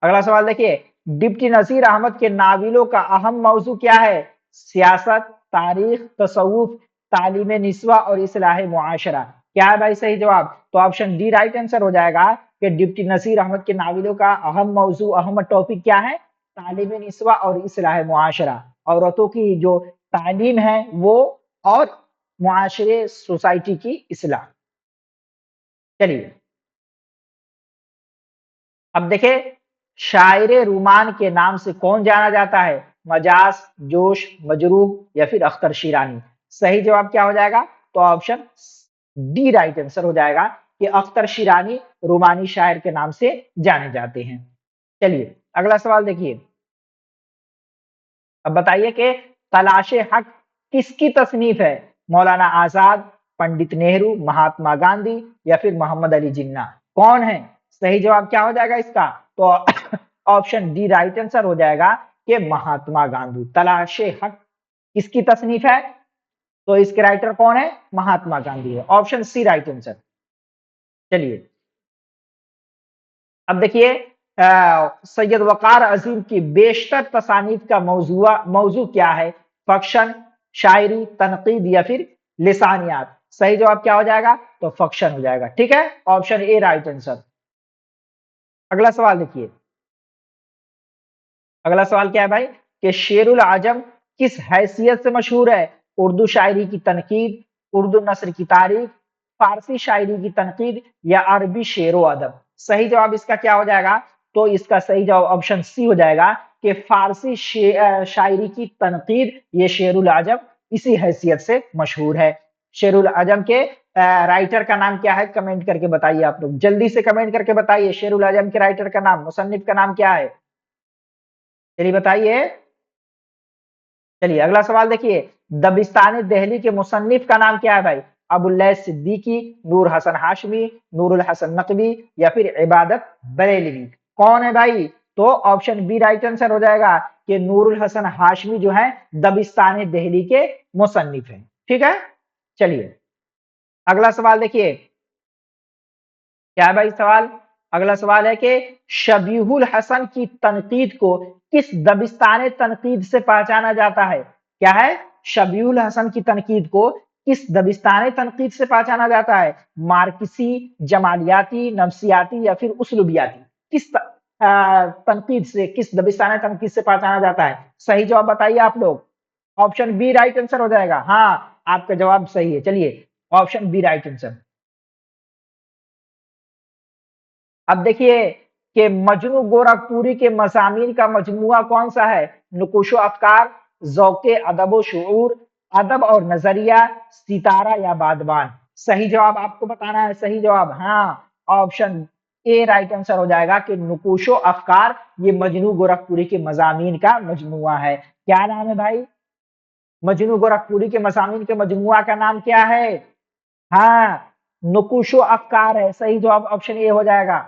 अगला सवाल देखिए। डिप्टी नजीर अहमद के नाविलों का अहम मौजू क्या है? सियासत, तारीख, तसव्वुफ, तालीम निस्वा और इस्लाह मुआशरा। क्या है भाई सही जवाब? तो ऑप्शन डी राइट आंसर हो जाएगा कि डिप्टी नजीर अहमद के नाविलों का अहम मौजू, अहम टॉपिक क्या है? तालीम निस्वा और इस्लाह मुआशरा। औरतों की जो तालीम है वो, और मुआशरे, सोसाइटी की इस्लाह। चलिए, अब देखें, शायरे रूमान के नाम से कौन जाना जाता है? मजाज, जोश, मजरूह या फिर अख्तर शिरानी। सही जवाब क्या हो जाएगा? तो ऑप्शन डी राइट आंसर हो जाएगा कि अख्तर शिरानी रूमानी शायर के नाम से जाने जाते हैं। चलिए, अगला सवाल देखिए। अब बताइए कि तलाशे हक किसकी तसनीफ है? मौलाना आजाद, पंडित नेहरू, महात्मा गांधी या फिर मोहम्मद अली जिन्ना। कौन है? सही जवाब क्या हो जाएगा इसका? तो ऑप्शन डी राइट आंसर हो जाएगा कि महात्मा गांधी। तलाशे हक किसकी तसनीफ है? तो इसके राइटर कौन है? महात्मा गांधी है। Option C right answer. चलिए, अब देखिए, सैयद वकार अजीम की बेशतर तसानीफ का मौजू क्या है? फक्शन, शायरी, तनकीद या फिर लिसानियात। सही जवाब क्या हो जाएगा? तो फक्शन हो जाएगा। ठीक है, ऑप्शन ए राइट आंसर। अगला सवाल देखिए। अगला सवाल क्या है भाई? कि शेरुल आजम किस हैसियत से मशहूर है? उर्दू शायरी की तनकीद, उर्दू नस्र की तारीफ, फारसी शायरी की तनकीद या अरबी शेर व अदब। सही जवाब इसका क्या हो जाएगा? तो इसका सही जवाब ऑप्शन सी हो जाएगा कि फारसी शायरी की तनकीद, ये शेरुल आजम इसी हैसियत से मशहूर है। शेरुल आजम के राइटर का नाम क्या है? कमेंट करके बताइए आप लोग, जल्दी से कमेंट करके बताइए। शेरुल आजम के राइटर का नाम, मुसन्निफ का नाम क्या है? चलिए बताइए। चलिए, अगला सवाल देखिए। दबिस्तान दहली के मुसन्निफ का नाम क्या है भाई? अबुल्लैस सिद्दीकी, नूर हसन हाशमी, नूरुल हसन नकवी या फिर इबादत बरेलवी। कौन है भाई? तो ऑप्शन बी राइट आंसर हो जाएगा कि नूरुल हसन हाशमी जो है दबिस्तान दहली के मुसन्निफ हैं। ठीक है, चलिए, अगला सवाल देखिए। क्या है भाई सवाल? अगला सवाल है कि शबीहुल हसन की तनकीद को किस दबिस्तान तनकीद से पहचाना जाता है? क्या है? शबीहुल हसन की तनकीद को किस दबिस्तान तनकीद से पहचाना जाता है? मार्क्सी, जमालियाती, नफ्सियाती या फिर उसलुबियाती। किस तनकीद से, किस दबिस्तान तनकीद से पहचाना जाता है? सही जवाब बताइए आप लोग। ऑप्शन बी राइट आंसर हो जाएगा। हाँ, आपका जवाब सही है। चलिए, ऑप्शन बी राइट आंसर। अब देखिए कि मजनू गोरखपुरी के मज़ामीन का मजमुआ कौन सा है? नुकुशो अफकार, ज़ौक़े अदब व शऊर, अदब और नजरिया, सितारा या बादबान। सही जवाब आपको बताना है। सही जवाब हाँ, ऑप्शन ए राइट आंसर हो जाएगा कि नुकूशो अफकार ये मजनू गोरखपुरी के मजामीन का मजमुआ है। क्या नाम है भाई? मजनू गोरखपुरी के मजामीन के मजमुआ का नाम क्या है? हाँ, नुकूशो अफकार है। सही जवाब ऑप्शन ए हो जाएगा।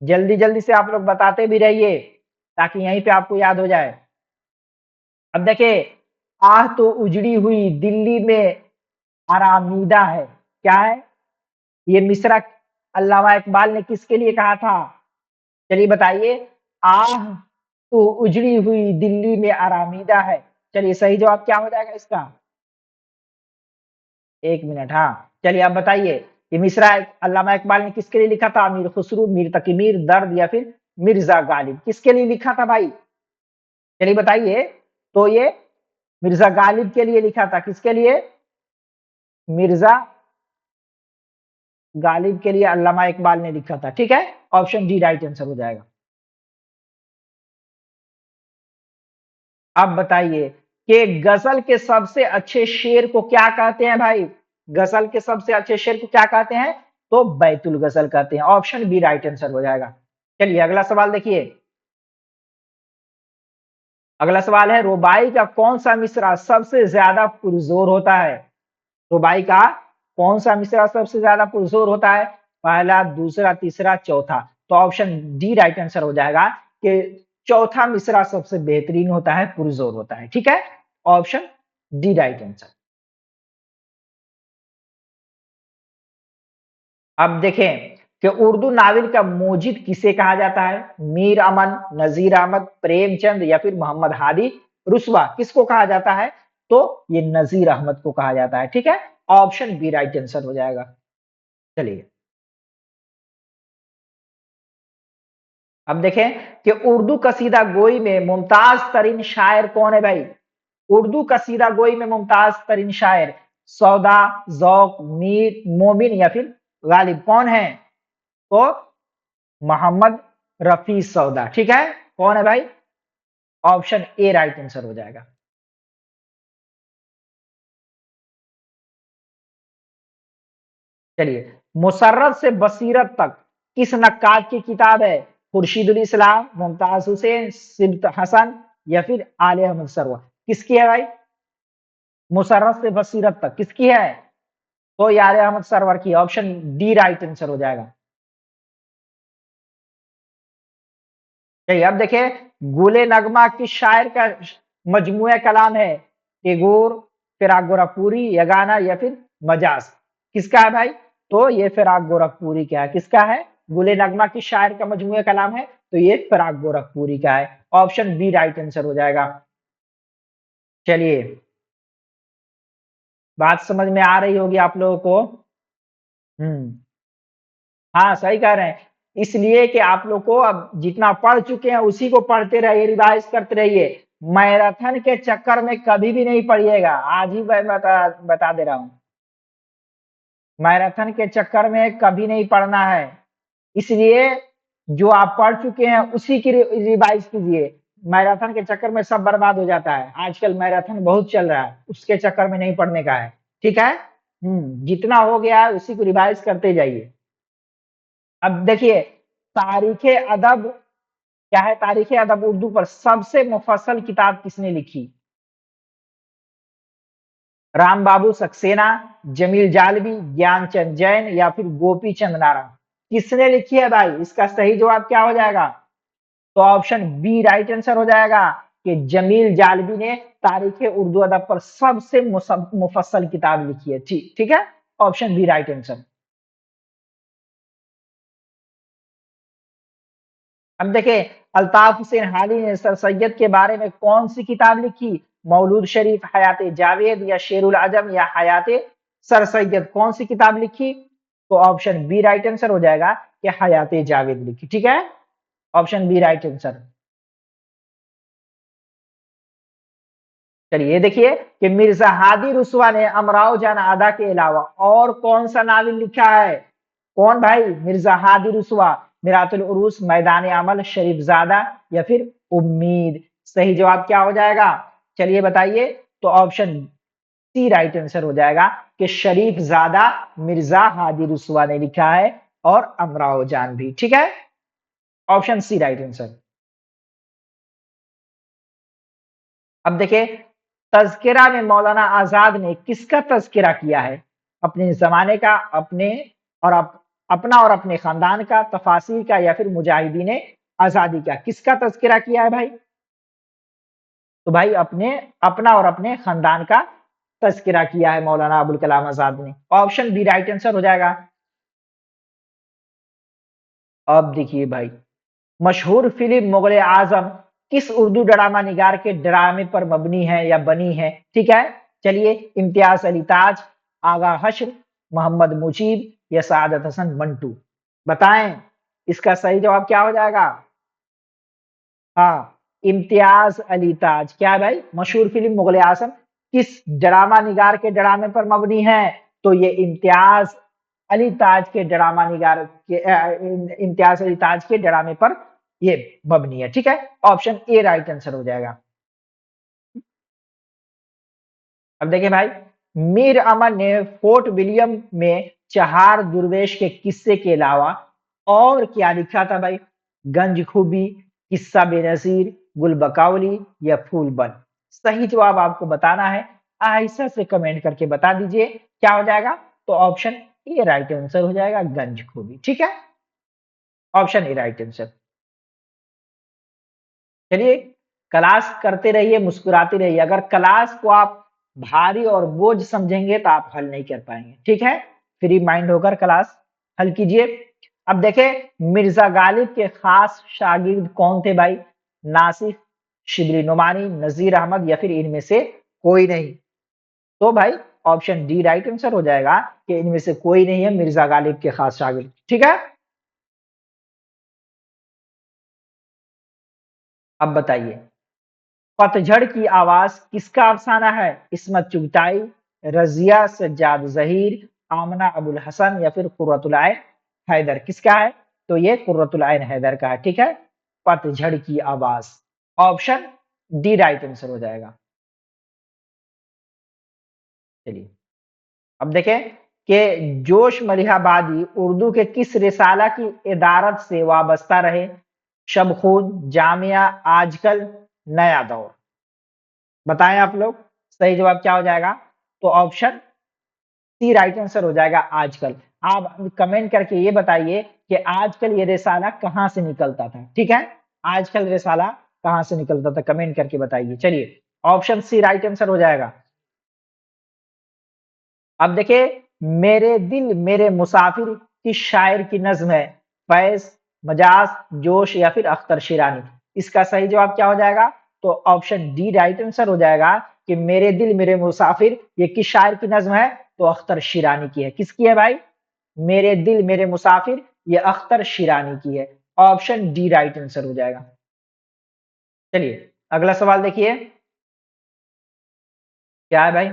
जल्दी जल्दी से आप लोग बताते भी रहिए ताकि यहीं पे आपको याद हो जाए। अब देखिए, आह तो उजड़ी हुई दिल्ली में आरामीदा है, क्या है? ये मिसरा अल्लामा इकबाल ने किसके लिए कहा था? चलिए बताइए। आह तो उजड़ी हुई दिल्ली में आरामीदा है। चलिए सही जवाब क्या हो जाएगा इसका? एक मिनट, हाँ। चलिए आप बताइए, ये मिसरा अल्लामा इकबाल ने किसके लिए लिखा था? मीर खुसरू, मीर तकी मीर, दर्द या फिर मिर्जा गालिब? किसके लिए लिखा था भाई? चलिए बताइए। तो ये मिर्जा गालिब के लिए लिखा था। किसके लिए? मिर्जा गालिब के लिए अल्लामा इकबाल ने लिखा था। ठीक है, ऑप्शन डी राइट आंसर हो जाएगा। अब बताइए कि गजल के सबसे अच्छे शेर को क्या कहते हैं भाई? गजल के सबसे अच्छे शेर को क्या कहते हैं? तो बैतुल गजल कहते हैं। ऑप्शन बी राइट आंसर हो जाएगा। चलिए अगला सवाल देखिए। अगला सवाल है, रुबाई का कौन सा मिसरा सबसे ज्यादा पुरजोर होता है? रुबाई का कौन सा मिसरा सबसे ज्यादा पुरजोर होता है? पहला, दूसरा, तीसरा, चौथा? तो ऑप्शन डी राइट आंसर हो जाएगा कि चौथा मिसरा सबसे बेहतरीन होता है, पुरजोर होता है। ठीक है, ऑप्शन डी राइट आंसर। अब देखें कि उर्दू नावल का मोजिद किसे कहा जाता है? मीर अमन, नजीर अहमद, प्रेमचंद या फिर मोहम्मद हादी रुस्वा? किसको कहा जाता है? तो ये नजीर अहमद को कहा जाता है। ठीक है, ऑप्शन बी राइट आंसर हो जाएगा। चलिए अब देखें कि उर्दू कसीदा गोई में मुमताज तरीन शायर कौन है भाई? उर्दू कसीदा गोई में मुमताज तरीन शायर सौदा, जौक, मीर, मोमिन या फिर गालिब कौन है? तो मोहम्मद रफी सौदा। ठीक है, कौन है भाई? ऑप्शन ए राइट आंसर हो जाएगा। चलिए, मुसर्रत से बसीरत तक किस नक्काश की किताब है? खुर्शीदुल इस्लाम, मुमताज हुसैन, सिब्त हसन या फिर आले अहमद सरवर? किसकी है भाई? मुसर्रत से बसीरत तक किसकी है? तो ये आले अहमद सरवर की। ऑप्शन डी राइट आंसर हो जाएगा। चलिए अब देखिए, गुले नगमा किस शायर का मजमुए कलाम है? टैगोर, फिराक गोरखपुरी, यगाना या फिर मजाज? किसका है भाई? तो ये फिराक गोरखपुरी का है। किसका है? गुले नगमा किस शायर का मजमुए कलाम है? तो ये फिराक गोरखपुरी का है। ऑप्शन बी राइट आंसर हो जाएगा। चलिए, बात समझ में आ रही होगी आप लोगों को। हम्म, हाँ सही कह रहे हैं। इसलिए कि आप लोग को अब जितना पढ़ चुके हैं उसी को पढ़ते रहिए, रिवाइज करते रहिए। मैराथन के चक्कर में कभी भी नहीं पढ़िएगा। आज ही मैं बता दे रहा हूँ, मैराथन के चक्कर में कभी नहीं पढ़ना है। इसलिए जो आप पढ़ चुके हैं उसी की रिवाइज कीजिए। मैराथन के चक्कर में सब बर्बाद हो जाता है। आजकल मैराथन बहुत चल रहा है, उसके चक्कर में नहीं पढ़ने का है। ठीक है, जितना हो गया है उसी को रिवाइज करते जाइए। अब देखिए, तारीख अदब क्या है? तारीख अदब उर्दू पर सबसे मुफस्सल किताब किसने लिखी? राम बाबू सक्सेना, जमील जालवी, ज्ञानचंद जैन या फिर गोपी चंद नारायण? किसने लिखी है भाई? इसका सही जवाब क्या हो जाएगा? तो ऑप्शन बी राइट आंसर हो जाएगा कि जमील जालवी ने तारीख उर्दू अदब पर सबसे मुफस्सल किताब लिखी है। ठीक ठीक है, ऑप्शन बी राइट आंसर। अब देखिए, अल्ताफ हुसैन हाली ने सर सैयद के बारे में कौन सी किताब लिखी? मौलूद शरीफ, हयात जावेद या शेरुल आजम या हयात सर सैयद? कौन सी किताब लिखी? तो ऑप्शन बी राइट आंसर हो जाएगा कि हयात जावेद लिखी। ठीक है, ऑप्शन बी राइट आंसर। चलिए देखिए कि मिर्जा हादी रुस्वा ने अमराव जान आदा के अलावा और कौन सा नावल लिखा है? कौन भाई? मिर्जा हादी रुस्वा, मिरातुल उरूस, मैदान अमल, शरीफ ज्यादा या फिर उम्मीद? सही जवाब क्या हो जाएगा? चलिए बताइए। तो ऑप्शन सी राइट आंसर हो जाएगा कि शरीफ ज्यादा मिर्जा हादी रुस्वा ने लिखा है। और अमराओ जान भी। ठीक है, ऑप्शन सी राइट आंसर। अब देखिए, तज़किरा में मौलाना आजाद ने किसका तज़किरा किया है? अपने जमाने का, अपना और अपने खानदान का, तफासिर का, या फिर मुजाहिदीन आजादी का? किसका तज़किरा किया है भाई? तो भाई अपना और अपने खानदान का तज़किरा किया है मौलाना अबुल कलाम आजाद ने। ऑप्शन बी राइट आंसर हो जाएगा। अब देखिए भाई, मशहूर फिल्म मुगले आजम किस उर्दू ड्रामा निगार के ड्रामे पर मबनी है या बनी है? ठीक है, चलिए, इम्तियाज अली ताज, आगा हश्र, मोहम्मद मुजीब, या सादत हसन मंटू? बताएं, इसका सही जवाब क्या हो जाएगा? हाँ, इम्तियाज अली ताज। क्या है भाई? मशहूर फिल्म मुगले आजम किस ड्रामा निगार के ड्रामे पर मबनी है? तो ये इम्तियाज अली ताज के ड्रामा निगार के इम्तियाज अली ताज के ड्रामे पर ये मबनी है। ठीक है, ऑप्शन ए राइट आंसर हो जाएगा। अब देखिए भाई, मीर अमन ने फोर्ट विलियम में चहार दुर्वेश के किस्से के अलावा और क्या लिखा था भाई? गंज खूबी, किस्सा बेनजीर, गुल बकावली, या फूल बन? सही जवाब आपको बताना है, आहिस्ता से कमेंट करके बता दीजिए, क्या हो जाएगा? तो ऑप्शन ए राइट आंसर हो जाएगा, गंज खूबी। ठीक है, ऑप्शन ए राइट आंसर। चलिए, क्लास करते रहिए, मुस्कुराते रहिए। अगर क्लास को आप भारी और बोझ समझेंगे तो आप हल नहीं कर पाएंगे। ठीक है, फ्री माइंड होकर क्लास हल कीजिए। अब देखें, मिर्जा गालिब के खास शागिर्द कौन थे भाई? नासिफ, शिबली नुमानी, नजीर अहमद, या फिर इनमें से कोई नहीं? तो भाई ऑप्शन डी राइट आंसर हो जाएगा कि इनमें से कोई नहीं है मिर्जा गालिब के खास शागिर्द। ठीक है, अब बताइए, पतझड़ की आवाज किसका अफसाना है? इस्मत चुगताई, रजिया सज्जाद जहीर, आमना अबुल हसन, या फिर कुर्रतुल आइन हैदर? किसका है? तो ये कुर्रतुल आइन हैदर का है। ठीक है, पतझड़ की आवाज, ऑप्शन डी राइट आंसर हो जाएगा। चलिए, अब देखें कि जोश मलिहाबादी उर्दू के किस रिसाला की इदारत से वाबस्ता रहे? शबखून, जामिया, आजकल, नया दौर? बताएं आप लोग, सही जवाब क्या हो जाएगा? तो ऑप्शन सी राइट आंसर हो जाएगा, आजकल। आप कमेंट करके ये बताइए कि आजकल ये रिसाला कहां से निकलता था। ठीक है, आजकल रिसाला कहां से निकलता था, कमेंट करके बताइए। चलिए, ऑप्शन सी राइट आंसर हो जाएगा। अब देखिए, मेरे दिल मेरे मुसाफिर किस शायर की नज्म है? फैज, मजाज, जोश, या फिर अख्तर शिरानी? इसका सही जवाब क्या हो जाएगा? तो ऑप्शन डी राइट आंसर हो जाएगा कि मेरे दिल मेरे मुसाफिर ये किस शायर की नज्म है? तो अख्तर शिरानी की है। किसकी है भाई? मेरे दिल मेरे मुसाफिर, ये अख्तर शिरानी की है। ऑप्शन डी राइट आंसर हो जाएगा। चलिए, अगला सवाल देखिए, क्या है भाई?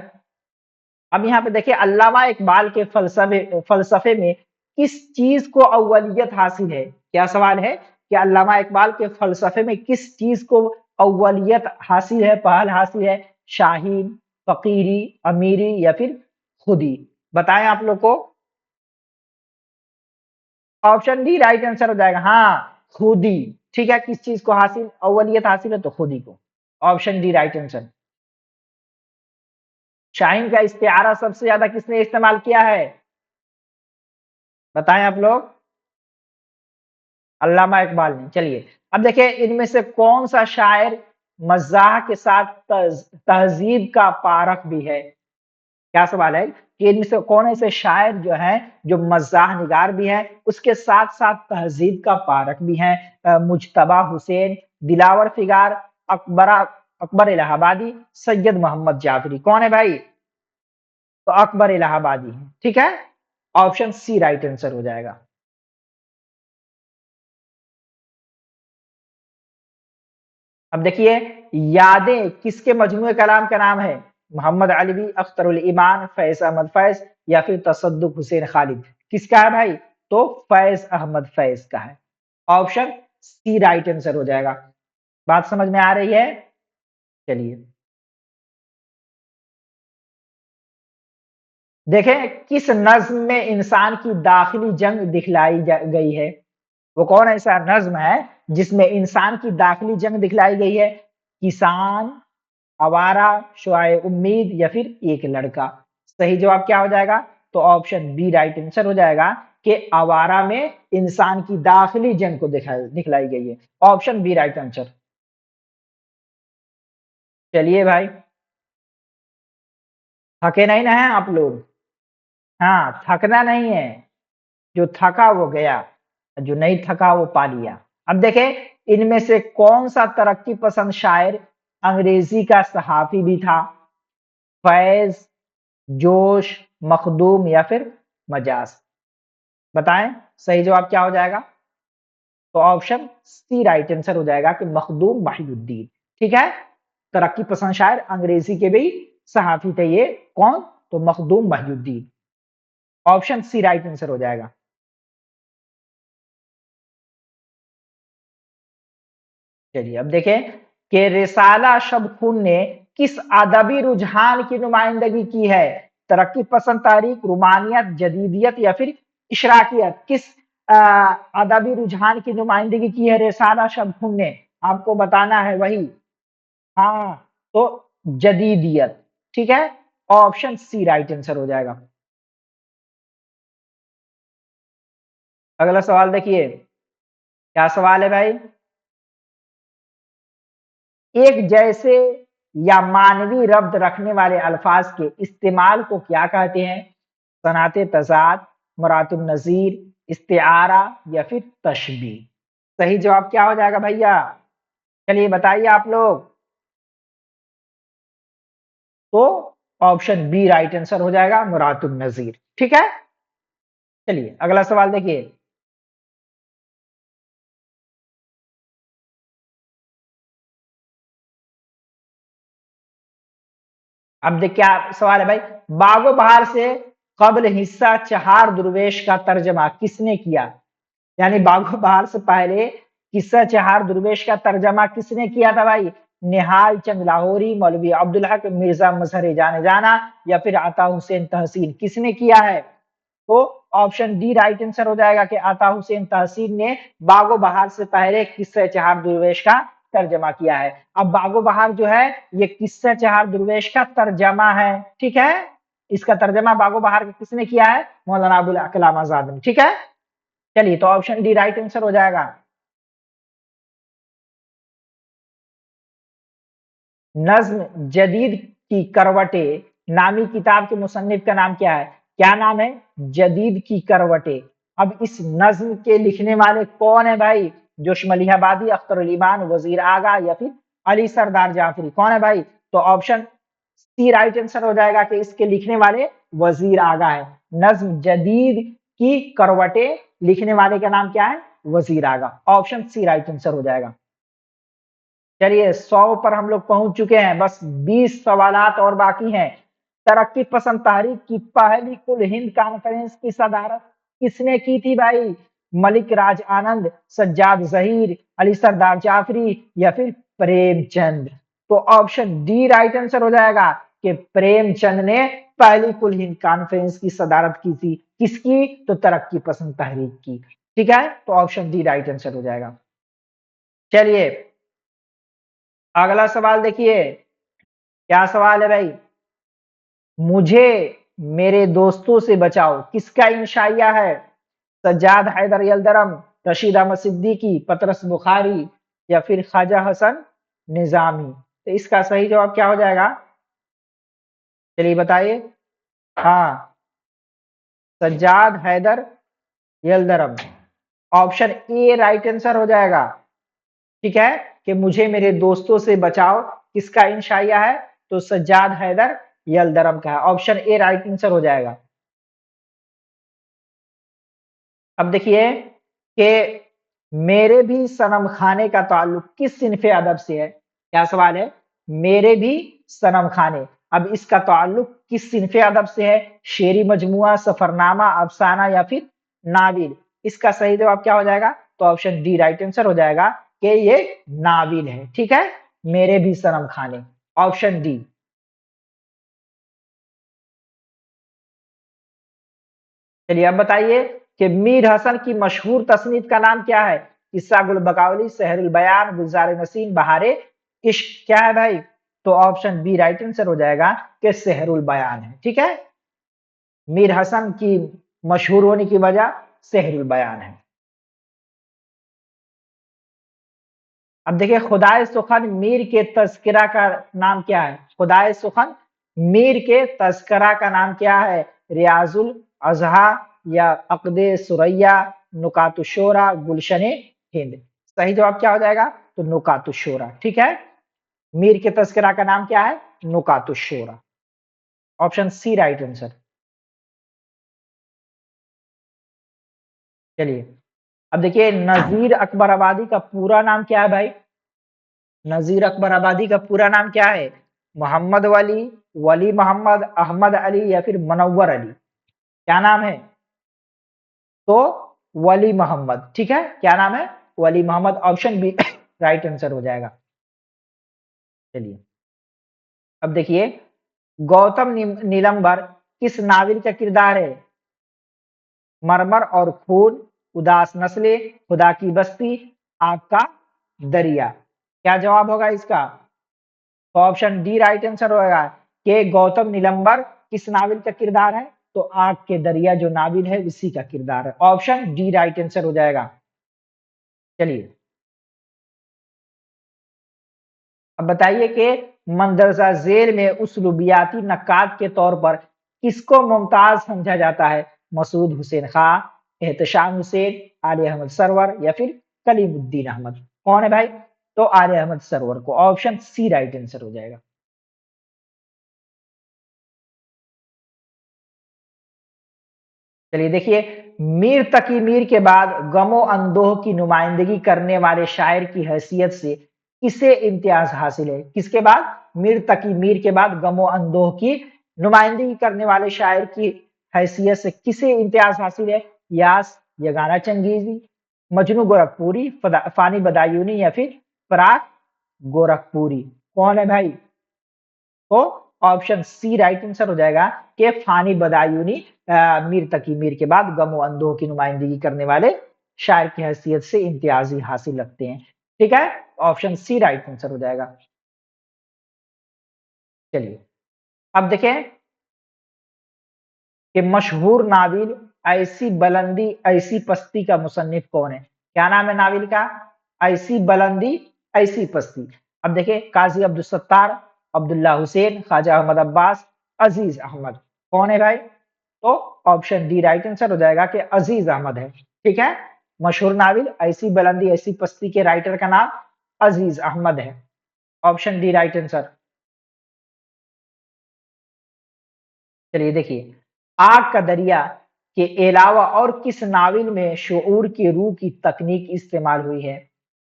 अब यहाँ पे देखिए, अल्लामा इकबाल के फलसफे फलसफे में किस चीज को अव्वलियत हासिल है? क्या सवाल है कि अल्लामा इकबाल के फलसफे में किस चीज को अव्वलियत हासिल है, पहल हासिल है? शाहीन, फकीरी, अमीरी, या फिर खुदी? बताएं आप लोग को। ऑप्शन डी राइट आंसर हो जाएगा। हाँ, खुदी। ठीक है, किस चीज को हासिल अव्वलियत हासिल है? तो खुदी को। Option D right answer. Shaheen का इस्तिआरा सबसे ज्यादा किसने इस्तेमाल किया है? बताएं आप लोग। अल्लामा इकबाल ने। चलिए, अब देखिए, इनमें से कौन सा शायर मज़ाह के साथ तहजीब का पारख भी है? क्या सवाल है कि इनमें से कौन ऐसे शायर जो हैं जो मज़ाह निगार भी हैं, उसके साथ साथ तहजीब का पारक भी हैं? मुजतबा हुसैन, दिलावर फिगार, अकबरा अकबर इलाहाबादी, सैयद मोहम्मद जाफरी? कौन है भाई? तो अकबर इलाहाबादी है। ठीक है, ऑप्शन सी राइट आंसर हो जाएगा। अब देखिए, यादें किसके मजमूए कलाम का नाम है? मोहम्मद अलवी, अख्तरुल ईमान, फैज अहमद फैज, या फिर तसद्दुक हुसैन खालिद? किसका है भाई? तो फैज अहमद फैज का है। ऑप्शन सी राइट आंसर हो जाएगा। बात समझ में आ रही है? चलिए, देखें किस नज्म में इंसान की दाखिली जंग दिखलाई गई है। वो कौन ऐसा नज्म है जिसमें इंसान की दाखिली जंग दिखलाई गई है? किसान, आवारा, शुआए उम्मीद या फिर एक लड़का। सही जवाब क्या हो जाएगा? तो ऑप्शन बी राइट आंसर हो जाएगा कि आवारा में इंसान की दाखिली जंग को दिखलाई गई है। Option B right answer. चलिए भाई, थके नहीं ना है आप लोग? हाँ, थकना नहीं है। जो थका वो गया, जो नहीं थका वो पा लिया। अब देखें इनमें से कौन सा तरक्की पसंद शायर अंग्रेजी का सहाफी भी था? फैज, जोश, मखदूम या फिर मजाज? बताएं सही जवाब क्या हो जाएगा? तो ऑप्शन सी राइट आंसर हो जाएगा कि मखदूम वहीदुद्दीन। ठीक है, तरक्की पसंद शायर अंग्रेजी के भी सहाफी थे ये। कौन? तो Makhdoom Waheeduddin. Option C right answer हो जाएगा। चलिए अब देखें कि रिसाला शबखुन ने किस अदबी रुझान की नुमाइंदगी की है? तरक्की पसंद तारीख, रूमानियत, जदीदियत या फिर इशराकियत? किस अदबी रुझान की नुमाइंदगी की है रिसाला शबखुन ने? आपको बताना है वही। हाँ, तो जदीदियत। ठीक है, ऑप्शन सी राइट आंसर हो जाएगा। अगला सवाल देखिए, क्या सवाल है भाई? एक जैसे या मानवी रब्त रखने वाले अल्फाज के इस्तेमाल को क्या कहते हैं? सनाते तजाद, मुरातुन नजीर, इस्तेआरा या फिर तशबीह? सही जवाब क्या हो जाएगा भैया? चलिए बताइए आप लोग। तो ऑप्शन बी राइट आंसर हो जाएगा, मुरातुन नजीर। ठीक है, चलिए अगला सवाल देखिए। अब देख क्या सवाल है भाई। बागो बहार से कब्ल हिस्सा चहार दुर्वेश का तर्जमा किसने किया? यानी बागो बहार से पहले किस्सा चहार दुर्वेश का तर्जमा किसने किया था भाई? निहाल चंद लाहौरी, मौलवी अब्दुल हक, मिर्जा मजहर जाने जाना या फिर आता हुसैन तहसीन? किसने किया है? तो ऑप्शन डी राइट आंसर हो जाएगा कि आता हुसैन तहसीन ने बागो बहार से पहले किस्सा चहार दुर्वेश का तर्जमा किया है। अब बागो बहार जो है ये किस्सा चहार दुर्वेश का तर्जमा है। ठीक है, इसका तर्जमा बागो बहार किसने किया है? मौलाना अबुल कलाम आजाद ने। ठीक है, चलिए तो ऑप्शन डी राइट आंसर हो जाएगा। नज्म जदीद की करवटें नामी किताब के मुसन्निफ का नाम क्या है? क्या नाम है? जदीद की करवटें। अब इस नज्म के लिखने वाले कौन है भाई? जोश मलिहाबादी, अख्तर अली ईमान, वजीर आगा या फिर अली सरदार जाफरी? कौन है भाई? तो ऑप्शन सी राइट आंसर हो जाएगा कि इसके लिखने वाले वजीर आगा है। नज्म जदीद की करवटें लिखने वाले का नाम क्या है? वजीर आगा। ऑप्शन सी राइट आंसर हो जाएगा। चलिए 100 पर हम लोग पहुंच चुके हैं, बस 20 सवालात और बाकी हैं। तरक्की पसंद तहरीक की पहली कुल हिंद कॉन्फ्रेंस की सदारत किसने की थी भाई? मलिक राज आनंद, सज्जाद जहीर, अली सरदार जाफरी या फिर प्रेमचंद? तो ऑप्शन डी राइट आंसर हो जाएगा कि प्रेमचंद ने पहली कुल हिंद कॉन्फ्रेंस की सदारत की थी। किसकी? तो तरक्की पसंद तहरीक की। ठीक है, तो ऑप्शन डी राइट आंसर हो जाएगा। चलिए अगला सवाल देखिए, क्या सवाल है भाई? मुझे मेरे दोस्तों से बचाओ किसका इंशाइया है? सज्जाद हैदर यलदरम, रशीद अहमद सिद्दीकी, पतरस बुखारी या फिर ख्वाजा हसन निजामी? तो इसका सही जवाब क्या हो जाएगा? चलिए बताइए। हाँ, Sajjad Haider Yildirim. Option A right answer हो जाएगा। ठीक है, कि मुझे मेरे दोस्तों से बचाओ किसका इंशाइया है? तो सज्जाद हैदर यलदरम का है। ऑप्शन ए राइट आंसर हो जाएगा। अब देखिए कि मेरे भी सनम खाने का ताल्लुक किस सिनफे अदब से है? क्या सवाल है? मेरे भी सनम खाने, अब इसका ताल्लुक किस सिनफे अदब से है? शेरी मजमुआ, सफरनामा, अफसाना या फिर नाविल? इसका सही जवाब क्या हो जाएगा? तो ऑप्शन डी राइट आंसर हो जाएगा कि ये नाविल है। ठीक है, मेरे भी सनम खाने। Option D. चलिए अब बताइए कि मीर हसन की मशहूर तसनीफ का नाम क्या है? किस्सा गुल बकावली, सहरुल बयान, गुलजार नसीम, बहारे इश्क। क्या है भाई? तो ऑप्शन बी राइट आंसर हो जाएगा कि सहरुल बयान है। ठीक है, मीर हसन की मशहूर होने की वजह सहरुल बयान है। अब देखिए खुदाए सुखन मीर के तस्करा का नाम क्या है? खुदाए सुखन मीर के तस्करा का नाम क्या है? रियाजुल अजहा या अकदे सुरैया, नुकातुशोरा, गुलशन हिंद। सही जवाब क्या हो जाएगा? तो नुकातुशोरा। ठीक है, मीर के तस्करा का नाम क्या है? Nukatushora. Option C right answer. चलिए अब देखिए नजीर अकबर आबादी का पूरा नाम क्या है भाई? नजीर अकबर आबादी का पूरा नाम क्या है? मोहम्मद वली, वली मोहम्मद, अहमद अली या फिर मनव्वर अली। क्या नाम है? तो वली मोहम्मद। ठीक है, क्या नाम है? Wali Mohammad. Option B right answer हो जाएगा। चलिए अब देखिए गौतम नीलंबर किस नाविल का किरदार है? मरमर और खून, उदास नस्लें, खुदा की बस्ती, आग का दरिया। क्या जवाब होगा इसका? तो ऑप्शन डी राइट आंसर होगा कि गौतम नीलंबर किस नाविल का किरदार है? तो आग के दरिया जो नाविल है उसी का किरदार है। ऑप्शन डी राइट आंसर हो जाएगा। चलिए अब बताइए कि मंदरजा झेल में उसलूबियाती नक्काद के तौर पर किसको मुमताज समझा जाता है? मसूद हुसैन खां, एहतशाम हुसैन, आले अहमद सरवर या फिर कलीमुद्दीन अहमद। कौन है भाई? तो आले अहमद सरवर को। ऑप्शन सी राइट आंसर हो जाएगा। चलिए देखिए मीर तकी मीर के बाद गमो अंदोह की नुमाइंदगी करने वाले शायर की हैसियत से किसे इम्तियाज हासिल है? किसके बाद? मीर तकी मीर के बाद गमो अंदोह की नुमाइंदगी करने वाले शायर की हैसियत से किसे इम्तियाज हासिल है? यास, यगाना चंगेजी, मजनू गोरखपुरी, फानी बदायूनी या फिर फराक गोरखपुरी। कौन है भाई? तो ऑप्शन सी राइट आंसर हो जाएगा कि फानी बदायूनी मीर तकी मीर के बाद गम व अंधों की नुमाइंदगी करने वाले शायर की हैसियत से इम्तियाजी हासिल रखते हैं। ठीक है, ऑप्शन सी राइट आंसर हो जाएगा। चलिए अब देखें कि मशहूर नाविल ऐसी बुलंदी ऐसी पस्ती का मुसन्निफ कौन है? क्या नाम है नाविल का? ऐसी बुलंदी ऐसी पस्ती। अब देखिए काजी अब्दुल सत्तार, अब्दुल्ला हुसैन, ख्वाजा अहमद अब्बास, अजीज अहमद। कौन है भाई? तो ऑप्शन डी राइट आंसर हो जाएगा कि अजीज अहमद है। ठीक है, मशहूर नाविल ऐसी बुलंदी ऐसी पस्ती के राइटर का नाम अजीज अहमद है। Option D right answer. चलिए देखिए आग का दरिया के अलावा और किस नाविल में शऊर की रूह की तकनीक इस्तेमाल हुई है?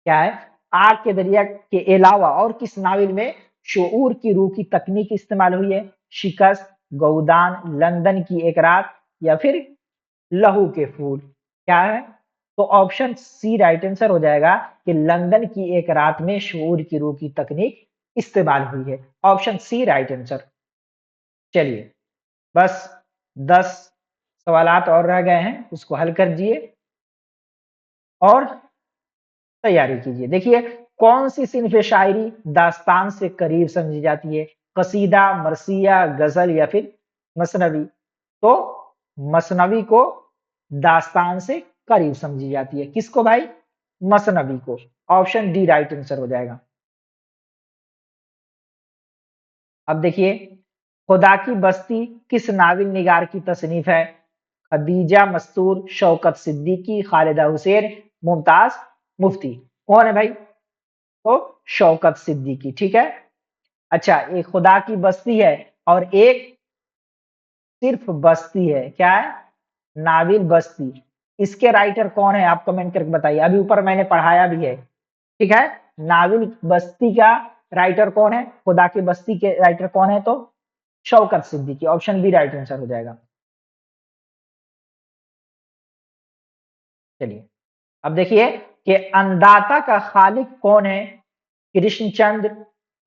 क्या है? आग के दरिया के अलावा और किस नाविल में शऊर की रूह की तकनीक इस्तेमाल हुई है? शिकस्त, गौदान, लंदन की एक रात या फिर लहू के फूल। क्या है? तो ऑप्शन सी राइट आंसर हो जाएगा कि लंदन की एक रात में शऊर की रूह की तकनीक इस्तेमाल हुई है। Option C right answer. चलिए बस 10 सवालात और रह गए हैं, उसको हल कर दिए और तैयारी कीजिए। देखिए कौन सी सिन्फ शायरी दास्तान से करीब समझी जाती है? कसीदा, मरसिया, गजल या फिर मसनवी। तो मसनवी को दास्तान से करीब समझी जाती है। किसको भाई? मसनवी को। ऑप्शन डी राइट आंसर हो जाएगा। अब देखिए खुदा की बस्ती किस नाविल निगार की तसनीफ है? खदीजा मस्तूर, शौकत सिद्दीकी, खालिदा हुसैन, मुमताज मुफ्ती। कौन है भाई? तो शौकत सिद्दीकी। ठीक है, अच्छा एक खुदा की बस्ती है और एक सिर्फ बस्ती है। क्या है? नाविल बस्ती। इसके राइटर कौन है आप कमेंट करके बताइए, अभी ऊपर मैंने पढ़ाया भी है। ठीक है, नाविल बस्ती का राइटर कौन है? खुदा की बस्ती के राइटर कौन है? तो Shaukat Siddiqui. Option B right answer हो जाएगा। चलिए अब देखिए कि अन्नदाता का खालिक कौन है? कृष्णचंद्र,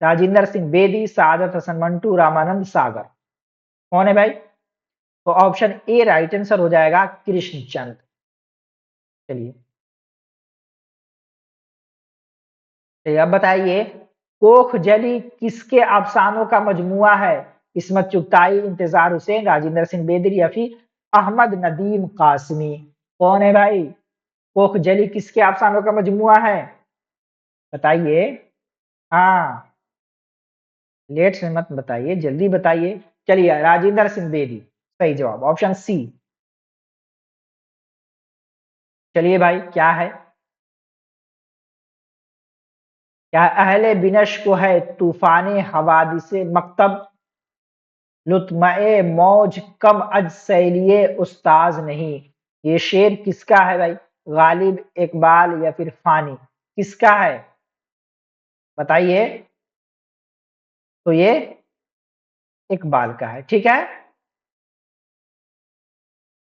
राजेंद्र सिंह बेदी, सादत हसन मंटू, रामानंद सागर। कौन है भाई? तो ऑप्शन ए राइट आंसर हो जाएगा कृष्णचंद। चलिए, अब बताइए, कोखजली किसके अफसानों का मजमुआ है? इस्मत चुगताई, इंतजार हुसैन, राजेंद्र सिंह बेदरी या फिर अहमद नदीम कासमी? कौन है भाई? कोखजली किसके अफसानों का मजमुआ है? बताइए। हाँ, लेट से मत बताइए, जल्दी बताइए। चलिए, राजेंद्र सिंह बेदी सही जवाब, ऑप्शन सी। चलिए भाई, क्या है? क्या अहले बिनश को है तूफान हवादिसे मकतब, लुत्फ़ए मौज कम अज सैलिए उस्ताज नहीं? ये शेर किसका है भाई? गालिब, इकबाल या फिर फानी? किसका है? बताइए। तो ये इकबाल का है, ठीक है।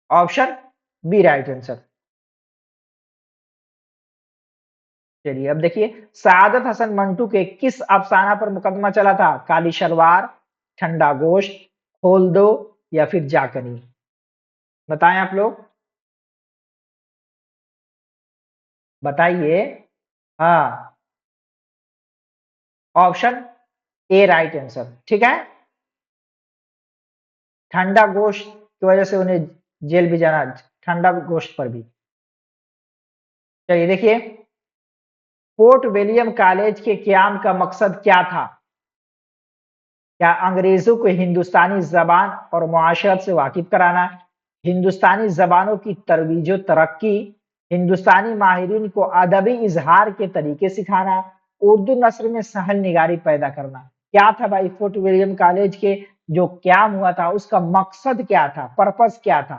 Option B right answer. चलिए, अब देखिए, सआदत हसन मंटू के किस अफसाना पर मुकदमा चला था? काली शलवार, ठंडा गोश्त, खोल दो या फिर जाकनी? बताएं आप लोग, बताइए। हाँ, ऑप्शन ए राइट आंसर, ठीक है। ठंडा गोश्त की वजह से उन्हें जेल भी जाना, ठंडा गोश्त पर भी। चलिए देखिए, फोर्ट विलियम कॉलेज के क्याम का मकसद क्या था? क्या अंग्रेजों को हिंदुस्तानी जबान और मुआशरत से वाकिफ कराना, हिंदुस्तानी जबानों की तरवीज तरक्की, हिंदुस्तानी माहिरीन को अदबी इजहार के तरीके सिखाना, उर्दू नस्र में सहल निगारी पैदा करना? क्या था भाई फोर्ट विलियम कॉलेज के जो क्याम हुआ था, उसका मकसद क्या था, पर्पस क्या था?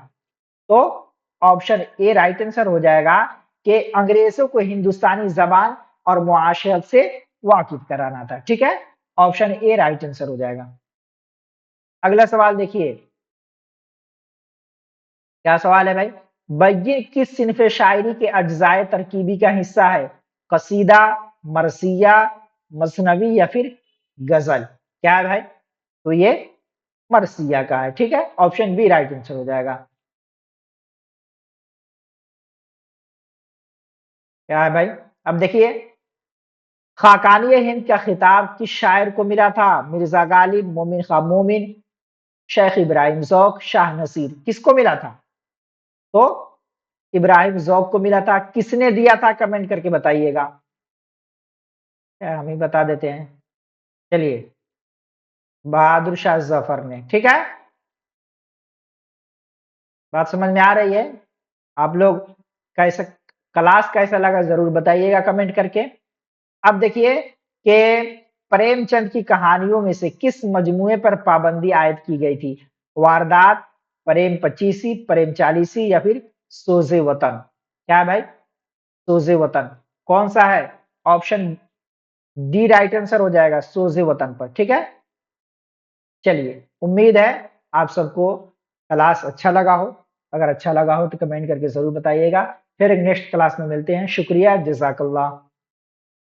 तो ऑप्शन ए राइट आंसर हो जाएगा कि अंग्रेजों को हिंदुस्तानी जबान और मुआशरत से वाकिफ कराना था, ठीक है। ऑप्शन ए राइट आंसर हो जाएगा। अगला सवाल देखिए, क्या सवाल है भाई? बय्य किस सिनफ शायरी के अज्जाए तरकीबी का हिस्सा है? कसीदा, मरसिया, मसनवी या फिर गजल? क्या है भाई? तो ये मरसिया का है, ठीक है। ऑप्शन बी राइट आंसर हो जाएगा। क्या है भाई? अब देखिए, खाकानिय हिंद का खिताब किस शायर को मिला था? मिर्जा गालिब, मोमिन खां मोमिन, शेख इब्राहिम जौक, शाह नसीर? किसको मिला था? तो इब्राहिम जौक को मिला था। किसने दिया था? कमेंट करके बताइएगा। यार हम ही बता देते हैं। चलिए, बहादुर शाह जफर ने, ठीक है। बात समझ में आ रही है? आप लोग कैसा, क्लास कैसा लगा जरूर बताइएगा कमेंट करके। अब देखिए कि प्रेमचंद की कहानियों में से किस मजमुए पर पाबंदी आयद की गई थी? वारदात, प्रेम पचीसी, प्रेम चालीसी या फिर सोजे वतन? क्या है भाई? सोजे वतन कौन सा है? ऑप्शन डी राइट आंसर हो जाएगा, सोजे वतन पर, ठीक है। चलिए, उम्मीद है आप सबको क्लास अच्छा लगा हो। अगर अच्छा लगा हो तो कमेंट करके जरूर बताइएगा। फिर नेक्स्ट क्लास में मिलते हैं। शुक्रिया, जज़ाकल्लाह।